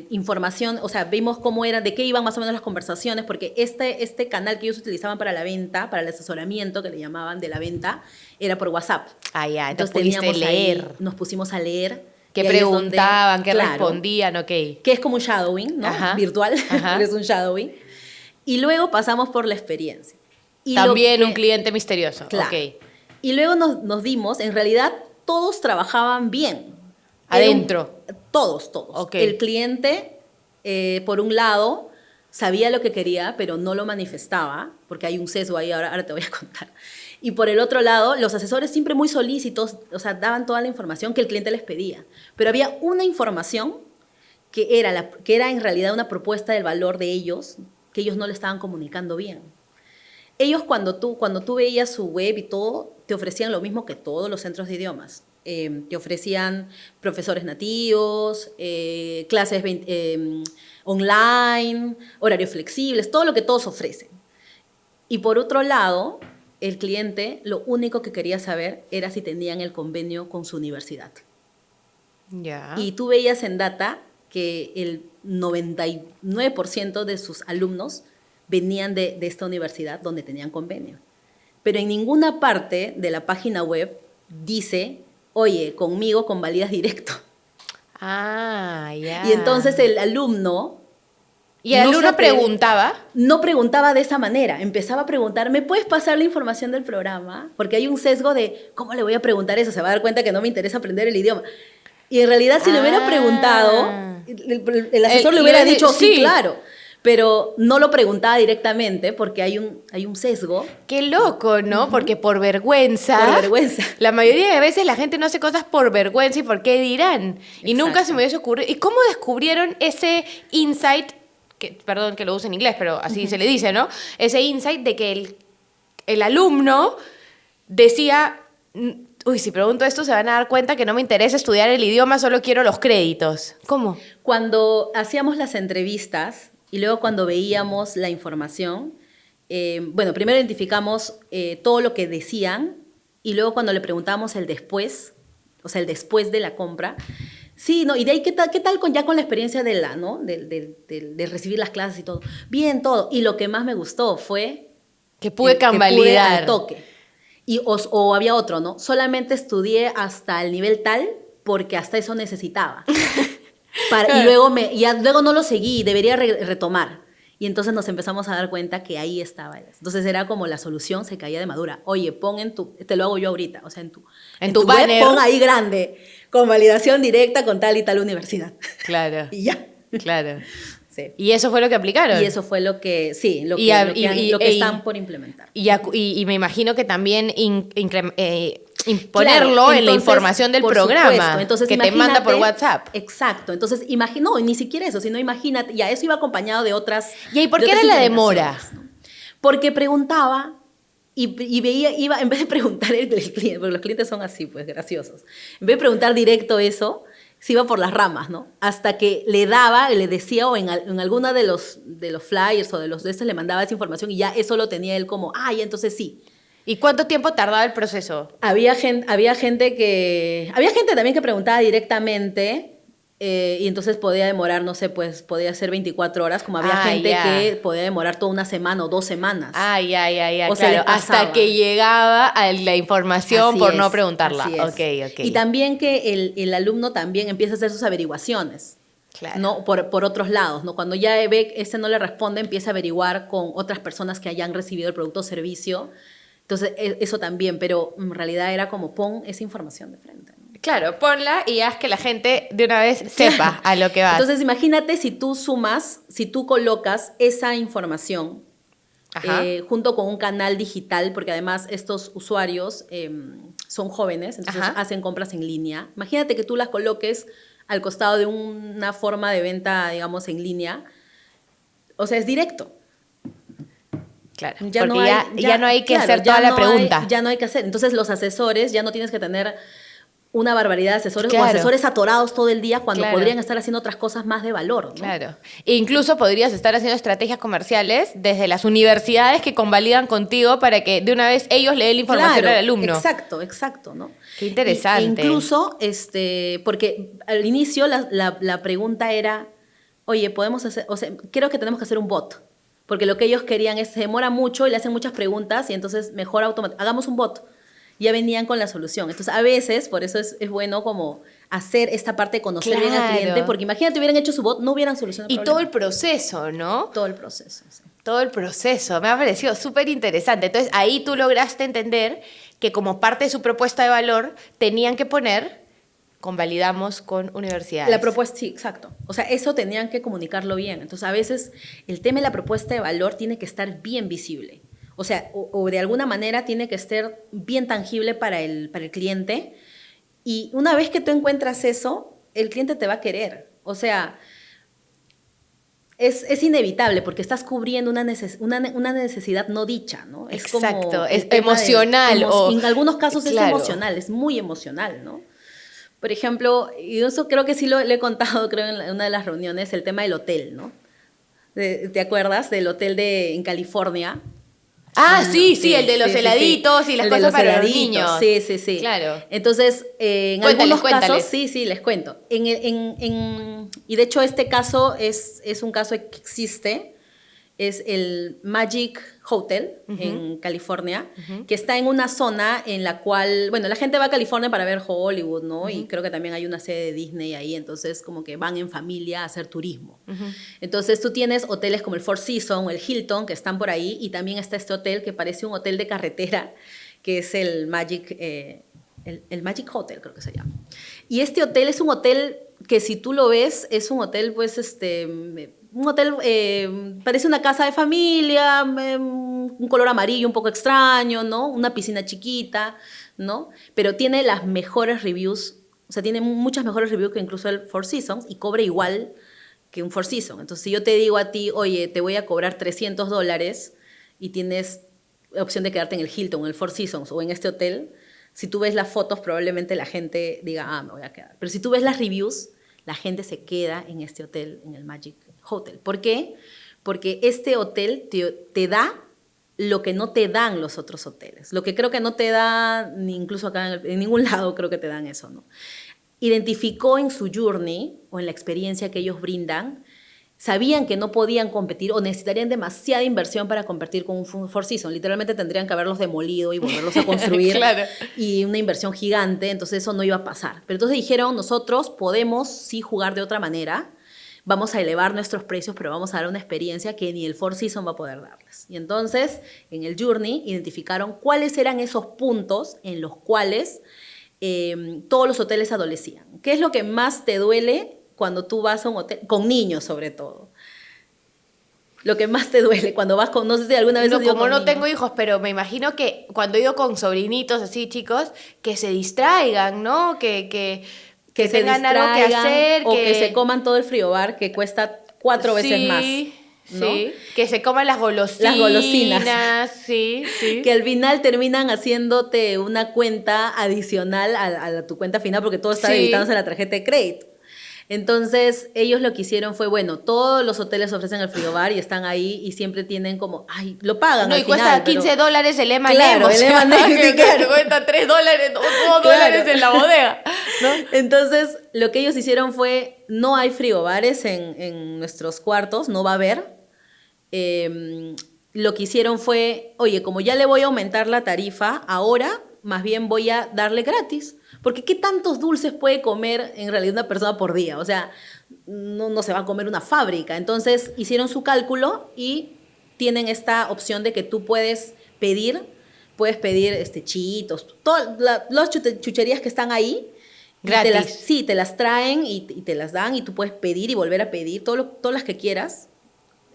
información, o sea, vimos cómo era, de qué iban más o menos las conversaciones, porque este canal que ellos utilizaban para la venta, para el asesoramiento, que le llamaban de la venta, era por WhatsApp. Ah, ya, entonces teníamos leer. Ahí, nos pusimos a leer. ¿Qué preguntaban? ¿Qué respondían? Ok. Que es como un shadowing, ¿no? Virtual, es un shadowing. Y luego pasamos por la experiencia. Y también un cliente misterioso. Claro. Okay. Y luego nos dimos, en realidad, todos trabajaban bien. Adentro. Todos. Okay. El cliente, por un lado, sabía lo que quería, pero no lo manifestaba, porque hay un sesgo ahí, ahora te voy a contar. Y por el otro lado, los asesores siempre muy solícitos, o sea, daban toda la información que el cliente les pedía. Pero había una información que era en realidad una propuesta del valor de ellos, que ellos no le estaban comunicando bien. Ellos, cuando tú veías su web y todo, te ofrecían lo mismo que todos los centros de idiomas. Te ofrecían profesores nativos, clases online, horarios flexibles, todo lo que todos ofrecen. Y por otro lado, el cliente lo único que quería saber era si tenían el convenio con su universidad. Y tú veías en data que el 99% de sus alumnos venían de esta universidad donde tenían convenio. Pero en ninguna parte de la página web dice, oye, conmigo convalidas directo. Ah, ya. Y entonces el alumno... ¿Y el alumno preguntaba? No preguntaba de esa manera. Empezaba a preguntar, ¿me puedes pasar la información del programa? Porque hay un sesgo de, ¿cómo le voy a preguntar eso? Se va a dar cuenta que no me interesa aprender el idioma. Y en realidad, si le hubiera preguntado, el asesor le hubiera dicho, sí, claro. Pero no lo preguntaba directamente porque hay un sesgo. Qué loco, ¿no? Porque por vergüenza. Por vergüenza. La mayoría de veces la gente no hace cosas por vergüenza y por qué dirán. Y nunca se me hubiese ocurrido. ¿Y cómo descubrieron ese insight? Perdón que lo use en inglés, pero así se le dice, ¿no? Ese insight de que el alumno decía, uy, si pregunto esto se van a dar cuenta que no me interesa estudiar el idioma, solo quiero los créditos. ¿Cómo? Cuando hacíamos las entrevistas y luego cuando veíamos la información, bueno, primero identificamos todo lo que decían y luego cuando le preguntábamos el después, o sea, el después de la compra. Sí, ¿no? Y de ahí, ¿qué tal ya con la experiencia de recibir las clases y todo? Bien, todo. Y lo que más me gustó fue... Que pude convalidar. Al toque. O había otro, ¿no? Solamente estudié hasta el nivel tal porque hasta eso necesitaba. Y luego no lo seguí, debería retomar. Y entonces nos empezamos a dar cuenta que ahí estaba. Entonces era como la solución se caía de madura. Oye, te lo hago yo ahorita, o sea, en tu banner. Web, pon ahí grande, con validación directa con tal y tal universidad. Claro, Y ya. claro. Sí. ¿Y eso fue lo que aplicaron? Y eso fue lo que, sí, lo Y que están por implementar. Y me imagino que también imponerlo Claro, en la entonces, información del por programa supuesto. Entonces, que te manda por imagínate- WhatsApp. Exacto. Entonces, no, ni siquiera eso, sino imagínate, ya eso iba acompañado de otras. ¿Y ahí por de qué era otras la demora? implementaciones, ¿no? Porque preguntaba y veía, en vez de preguntar el cliente, porque los clientes son así, pues graciosos, en vez de preguntar directo eso, se iba por las ramas, ¿no? Hasta que le decía, o en alguna de los flyers o de estos le mandaba esa información y ya eso lo tenía él como, ya entonces sí. ¿Y cuánto tiempo tardaba el proceso? Había gente también que preguntaba directamente y entonces podía demorar, no sé, pues podía ser 24 horas, como había gente ya. que podía demorar toda una semana o 2 semanas. Ya, O se les claro. Hasta pasaba. que llegaba a la información Así por es, no preguntarla. así es. Ok. Y también que el alumno también empieza a hacer sus averiguaciones. Claro. ¿No? Por otros lados, ¿no? Cuando ya ve que ese no le responde, empieza a averiguar con otras personas que hayan recibido el producto o servicio. Entonces, eso también, pero en realidad era como pon esa información de frente, ¿no? Claro, ponla y haz que la gente de una vez sepa a lo que vas. Entonces, imagínate si tú colocas esa información Ajá. junto con un canal digital, porque además estos usuarios son jóvenes, entonces Ajá. hacen compras en línea. Imagínate que tú las coloques al costado de una forma de venta, digamos, en línea. O sea, es directo. Claro, Ya porque no hay, ya no hay que claro, hacer ya toda la no pregunta. ya no hay que hacer. Entonces, los asesores, ya no tienes que tener una barbaridad de asesores o Claro. asesores atorados todo el día cuando Claro. podrían estar haciendo otras cosas más de valor, ¿no? Claro. E incluso podrías estar haciendo estrategias comerciales desde las universidades que convalidan contigo para que de una vez ellos le den la información Claro, al alumno. Exacto, ¿no? Qué interesante. E incluso, porque al inicio la pregunta era, oye, podemos hacer, o sea, creo que tenemos que hacer un bot, porque lo que ellos querían es, se demora mucho y le hacen muchas preguntas y entonces mejor hagamos un bot. Ya venían con la solución. Entonces, a veces, por eso es bueno como hacer esta parte de conocer bien al Claro. cliente, porque imagínate, hubieran hecho su bot, no hubieran solucionado el Y todo problema. el proceso, ¿no? Todo el proceso, sí. Todo el proceso. Me ha parecido súper interesante. Entonces, ahí tú lograste entender que como parte de su propuesta de valor tenían que poner, convalidamos con universidades. La propuesta, sí, exacto. O sea, eso tenían que comunicarlo bien. Entonces, a veces el tema de la propuesta de valor tiene que estar bien visible. O sea, o de alguna manera tiene que ser bien tangible para el cliente. Y una vez que tú encuentras eso, el cliente te va a querer. O sea, es inevitable porque estás cubriendo una necesidad no dicha, ¿no? Es Exacto, como es el tema emocional. y en algunos casos es claro. emocional, es muy emocional, ¿no? Por ejemplo, y eso creo que sí lo he contado, creo, en una de las reuniones, el tema del hotel, ¿no? ¿Te acuerdas del hotel en California? Sí, el de los heladitos y las el de cosas los para los heladitos, niños. Sí. Claro. Entonces, en Cuéntales. algunos casos, sí, les cuento. Y de hecho este caso es un caso que existe, es el Magic Hotel en California, que está en una zona en la cual, bueno, la gente va a California para ver Hollywood, ¿no? Y creo que también hay una sede de Disney ahí, entonces como que van en familia a hacer turismo. Entonces tú tienes hoteles como el Four Seasons o el Hilton que están por ahí, y también está este hotel que parece un hotel de carretera, que es el Magic, el Magic Hotel, creo que se llama. Y este hotel es un hotel que si tú lo ves, es un hotel, pues, un hotel, parece una casa de familia, un color amarillo un poco extraño, ¿no? Una piscina chiquita, ¿no? Pero tiene las mejores reviews, o sea, tiene muchas mejores reviews que incluso el Four Seasons y cobra igual que un Four Seasons. Entonces, si yo te digo a ti, oye, te voy a cobrar $300 y tienes opción de quedarte en el Hilton, en el Four Seasons o en este hotel, si tú ves las fotos, probablemente la gente diga, me voy a quedar. Pero si tú ves las reviews, la gente se queda en este hotel, en el Magic Hotel. ¿Por qué? Porque este hotel te da lo que no te dan los otros hoteles. Lo que creo que no te da, ni incluso acá en ningún lado creo que te dan eso, ¿no? Identificó en su journey o en la experiencia que ellos brindan, sabían que no podían competir o necesitarían demasiada inversión para competir con un Four Seasons. Literalmente tendrían que haberlos demolido y volverlos a construir. Claro. Y una inversión gigante, entonces eso no iba a pasar. Pero entonces dijeron, nosotros podemos sí jugar de otra manera, vamos a elevar nuestros precios, pero vamos a dar una experiencia que ni el Four Seasons va a poder darles. Y entonces, en el Journey, identificaron cuáles eran esos puntos en los cuales todos los hoteles adolecían. ¿Qué es lo que más te duele cuando tú vas a un hotel? Con niños, sobre todo. Lo que más te duele cuando vas con, no sé si alguna vez No, has ido como con no niños. tengo hijos, pero me imagino que cuando he ido con sobrinitos así, chicos, que se distraigan, ¿no? Que se tengan algo que distraigan hacer, o que se coman todo el frigobar que cuesta 4 veces más, ¿no? Sí, que se coman las golosinas. Las golosinas. Sí, sí. Que al final terminan haciéndote una cuenta adicional a tu cuenta final porque todo está Sí. debitándose en la tarjeta de crédito. Entonces, ellos lo que hicieron fue, bueno, todos los hoteles ofrecen el frigobar y están ahí y siempre tienen como, ay, lo pagan No, al y final, cuesta pero- $15 el M&M. Claro, o el sea, M&M, sí, que claro. te cuesta $3 o $2 Claro. en la bodega, ¿no? Entonces, lo que ellos hicieron fue, no hay frigobares en nuestros cuartos, no va a haber. Lo que hicieron fue, oye, como ya le voy a aumentar la tarifa, ahora más bien voy a darle gratis. Porque ¿qué tantos dulces puede comer en realidad una persona por día? O sea, no se va a comer una fábrica. Entonces, hicieron su cálculo y tienen esta opción de que tú puedes pedir chitos, todas las chucherías que están ahí. Y Gratis. sí, te las traen y te las dan y tú puedes pedir y volver a pedir todas las que quieras.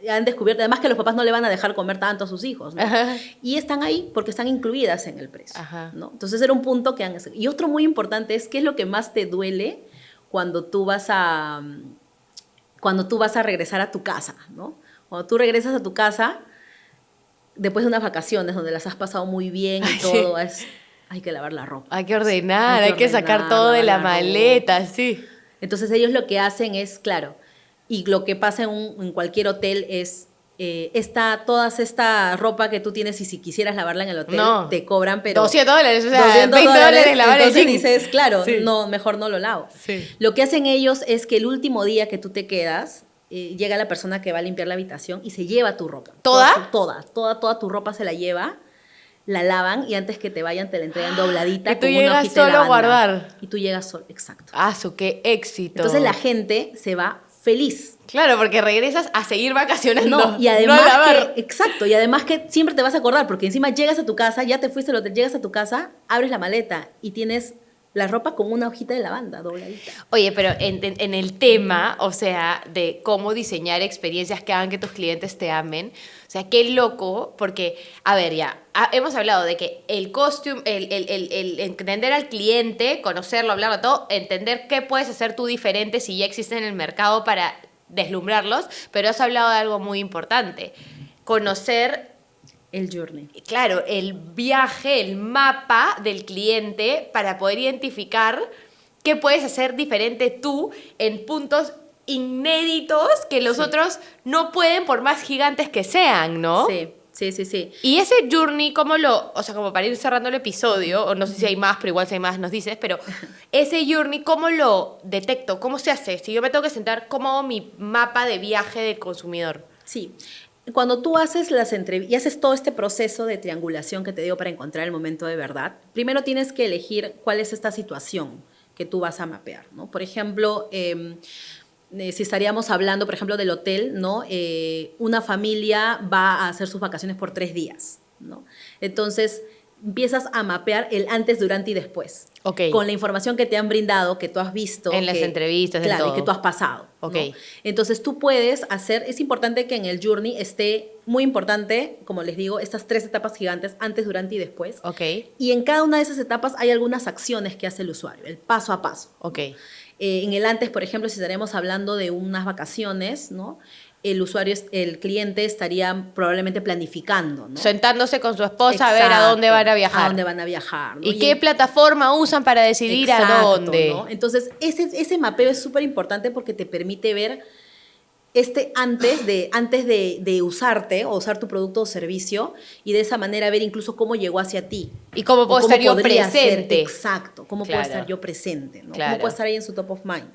Han descubierto, además que los papás no le van a dejar comer tanto a sus hijos, ¿no? Ajá. Y están ahí porque están incluidas en el precio, Ajá. ¿no? Entonces era un punto que han... Y otro muy importante es qué es lo que más te duele cuando tú vas a regresar a tu casa, ¿no? Cuando tú regresas a tu casa después de unas vacaciones donde las has pasado muy bien y Ay, todo, sí. hay que lavar la ropa. Hay que ordenar, hay que sacar ordenar, todo de la lavar ropa. maleta, sí. Entonces ellos lo que hacen es, claro, y lo que pasa en cualquier hotel es, toda esta ropa que tú tienes y si quisieras lavarla en el hotel, No. te cobran, pero... $200, o sea, $200, $20 lavar el entonces jean. dices, claro, Sí. no, mejor no lo lavo. Sí. Lo que hacen ellos es que el último día que tú te quedas, llega la persona que va a limpiar la habitación y se lleva tu ropa. ¿Toda? Toda tu ropa se la lleva, la lavan y antes que te vayan te la entregan dobladita Y tú con una llegas hojita de solo a lavanda. guardar. Y tú llegas solo, exacto. Qué éxito. Entonces la gente se va feliz. Claro, porque regresas a seguir vacacionando. No, y además no a lavar. exacto, y además que siempre te vas a acordar, porque encima llegas a tu casa, ya te fuiste al hotel, llegas a tu casa, abres la maleta y tienes la ropa con una hojita de lavanda dobladita. Oye, pero en el tema, o sea, de cómo diseñar experiencias que hagan que tus clientes te amen, o sea, qué loco, porque, a ver, ya, hemos hablado de que el costume, el entender al cliente, conocerlo, hablarlo, todo, entender qué puedes hacer tú diferente si ya existe en el mercado para deslumbrarlos, pero has hablado de algo muy importante, conocer... El journey. Claro, el viaje, el mapa del cliente para poder identificar qué puedes hacer diferente tú en puntos inéditos que los otros no pueden por más gigantes que sean, ¿no? Sí. Y ese journey, o sea, como para ir cerrando el episodio, o no sé si hay más, pero igual si hay más nos dices, pero ese journey, ¿cómo lo detecto? ¿Cómo se hace? Si yo me tengo que sentar, ¿cómo hago mi mapa de viaje del consumidor? Sí. Cuando tú haces las entrevistas y haces todo este proceso de triangulación que te digo para encontrar el momento de verdad, primero tienes que elegir cuál es esta situación que tú vas a mapear, ¿no? Por ejemplo, si estaríamos hablando, por ejemplo, del hotel, ¿no? Una familia va a hacer sus vacaciones por 3 días, ¿no? Entonces, empiezas a mapear el antes, durante y después. Ok. Con la información que te han brindado, que tú has visto. En las entrevistas, en claro, todo. y que tú has pasado. Ok. ¿no? Entonces, tú puedes hacer, es importante que en el journey esté, muy importante, como les digo, estas 3 etapas gigantes, antes, durante y después. Ok, Y en cada una de esas etapas hay algunas acciones que hace el usuario, el paso a paso. ok. En el antes, por ejemplo, si estaremos hablando de unas vacaciones, ¿no? El cliente estaría probablemente planificando, ¿no? Sentándose con su esposa a ver a Exacto, dónde van a viajar. A dónde van a viajar. ¿no? ¿Y qué plataforma usan para decidir a Exacto, dónde? ¿no? Entonces, ese mapeo es súper importante porque te permite ver antes de usarte o usar tu producto o servicio y de esa manera ver incluso cómo llegó hacia ti. ¿Y cómo puedo O estar yo podría ser, presente? exacto, cómo Claro. puedo estar yo presente, ¿no? Claro. Cómo puedo estar ahí en su top of mind,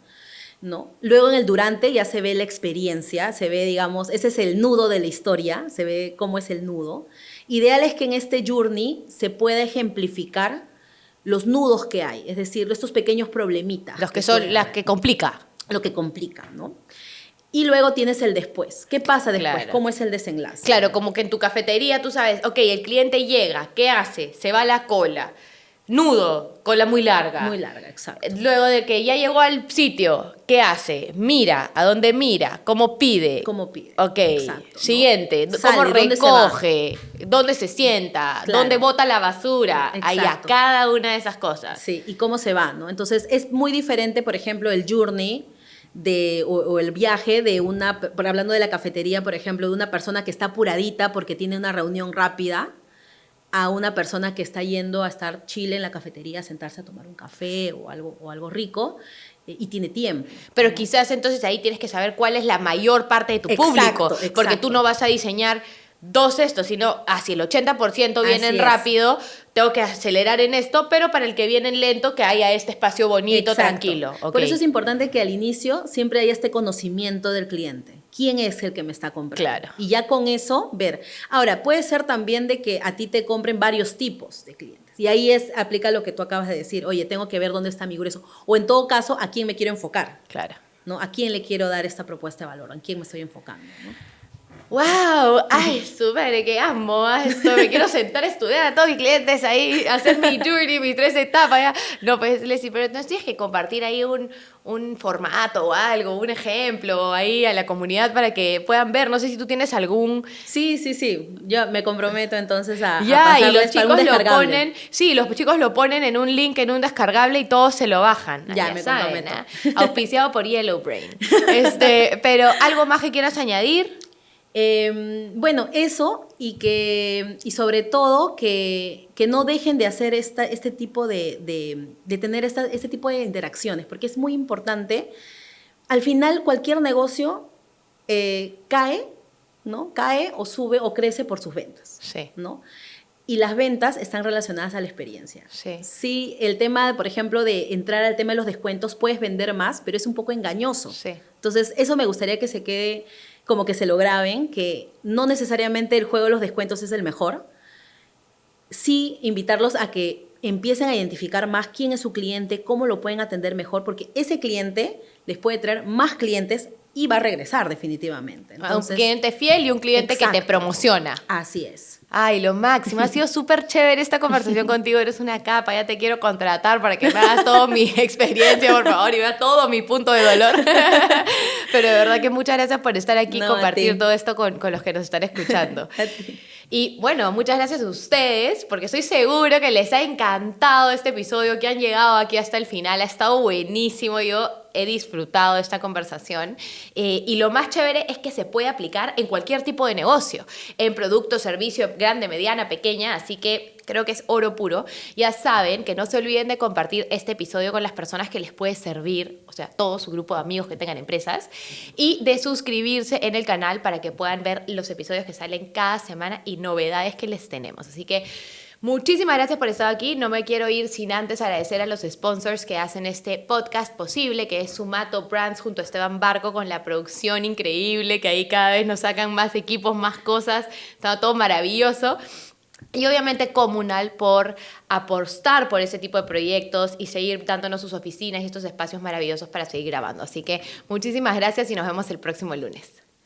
¿no? Luego en el durante ya se ve la experiencia, se ve, digamos, ese es el nudo de la historia, se ve cómo es el nudo. Ideal es que en este journey se pueda ejemplificar los nudos que hay, es decir, estos pequeños problemitas. Los que son puede las haber. que complica. Lo que complica, ¿no? Y luego tienes el después. ¿Qué pasa después? Claro. ¿Cómo es el desenlace? Claro, como que en tu cafetería tú sabes, ok, el cliente llega, ¿qué hace? Se va a la cola. nudo, cola muy larga. Muy larga, exacto. Luego de que ya llegó al sitio, ¿qué hace? Mira, ¿a dónde mira? ¿Cómo pide? ¿Cómo pide? Ok, Exacto, ¿no? siguiente, Sale, ¿cómo ¿dónde se va? recoge? ¿Dónde se sienta? Claro. ¿Dónde bota la basura? Allá, Exacto. cada una de esas cosas. Sí, y cómo se va, ¿no? Entonces, es muy diferente, por ejemplo, el journey o el viaje de hablando de la cafetería, por ejemplo, de una persona que está apuradita porque tiene una reunión rápida, a una persona que está yendo a estar chile en la cafetería, a sentarse a tomar un café o algo rico, y tiene tiempo. Pero quizás entonces ahí tienes que saber cuál es la mayor parte de tu Exacto, público, porque exacto. tú no vas a diseñar dos estos, sino si el 80% vienen Así es. rápido, tengo que acelerar en esto, pero para el que vienen lento, que haya este espacio bonito, Exacto. tranquilo. Por Ok. eso es importante que al inicio siempre haya este conocimiento del cliente. ¿Quién es el que me está comprando? Claro. Y ya con eso ver. Ahora, puede ser también de que a ti te compren varios tipos de clientes. Y ahí aplica lo que tú acabas de decir. Oye, tengo que ver dónde está mi grueso. O en todo caso, a quién me quiero enfocar. Claro. ¿No? ¿A quién le quiero dar esta propuesta de valor? ¿A quién me estoy enfocando? ¿No? ¡Wow! ¡Ay, súper! ¡Que amo esto! Me quiero sentar a estudiar a todos mis clientes ahí, hacer mi journey, mis 3 etapas. ¿Ya? No, pues, Leslie, pero entonces tienes que compartir ahí un formato o algo, un ejemplo ahí a la comunidad para que puedan ver. No sé si tú tienes algún... Sí. Yo me comprometo entonces a Ya, y pasarles los para un chicos lo descargable. ponen, sí, los chicos lo ponen en un link, en un descargable y todos se lo bajan. Ya, me comprometo. Auspiciado por Yellow Brain. Pero, ¿algo más que quieras añadir? Bueno, eso y sobre todo que no dejen de hacer este tipo de tener este tipo de interacciones, porque es muy importante. Al final, cualquier negocio cae, ¿no? Cae o sube o crece por sus ventas, Sí. ¿no? Y las ventas están relacionadas a la experiencia. Sí. Sí, el tema, por ejemplo, de entrar al tema de los descuentos, puedes vender más, pero es un poco engañoso. Sí. Entonces, eso me gustaría que se quede, como que se lo graben, que no necesariamente el juego de los descuentos es el mejor. Sí, invitarlos a que empiecen a identificar más quién es su cliente, cómo lo pueden atender mejor, porque ese cliente les puede traer más clientes y va a regresar definitivamente. Entonces, un cliente fiel y un cliente que te exacto. promociona. Así es. Ay, lo máximo. Ha sido súper chévere esta conversación contigo. Eres una capa. Ya te quiero contratar para que me hagas toda mi experiencia, por favor, y veas todo mi punto de dolor. Pero de verdad que muchas gracias por estar aquí y No, compartir todo esto con los que nos están escuchando. A ti. Y bueno, muchas gracias a ustedes, porque estoy seguro que les ha encantado este episodio, que han llegado aquí hasta el final. Ha estado buenísimo. Yo he disfrutado de esta conversación. Y lo más chévere es que se puede aplicar en cualquier tipo de negocio, en producto, servicio, grande, mediana, pequeña. Así que creo que es oro puro. Ya saben que no se olviden de compartir este episodio con las personas que les puede servir, o sea, todo su grupo de amigos que tengan empresas, y de suscribirse en el canal para que puedan ver los episodios que salen cada semana y novedades que les tenemos. Así que muchísimas gracias por estar aquí. No me quiero ir sin antes agradecer a los sponsors que hacen este podcast posible, que es Sumato Brands junto a Esteban Barco con la producción increíble, que ahí cada vez nos sacan más equipos, más cosas. Está todo maravilloso. Y obviamente Comunal por apostar por ese tipo de proyectos y seguir dándonos sus oficinas y estos espacios maravillosos para seguir grabando. Así que muchísimas gracias y nos vemos el próximo lunes.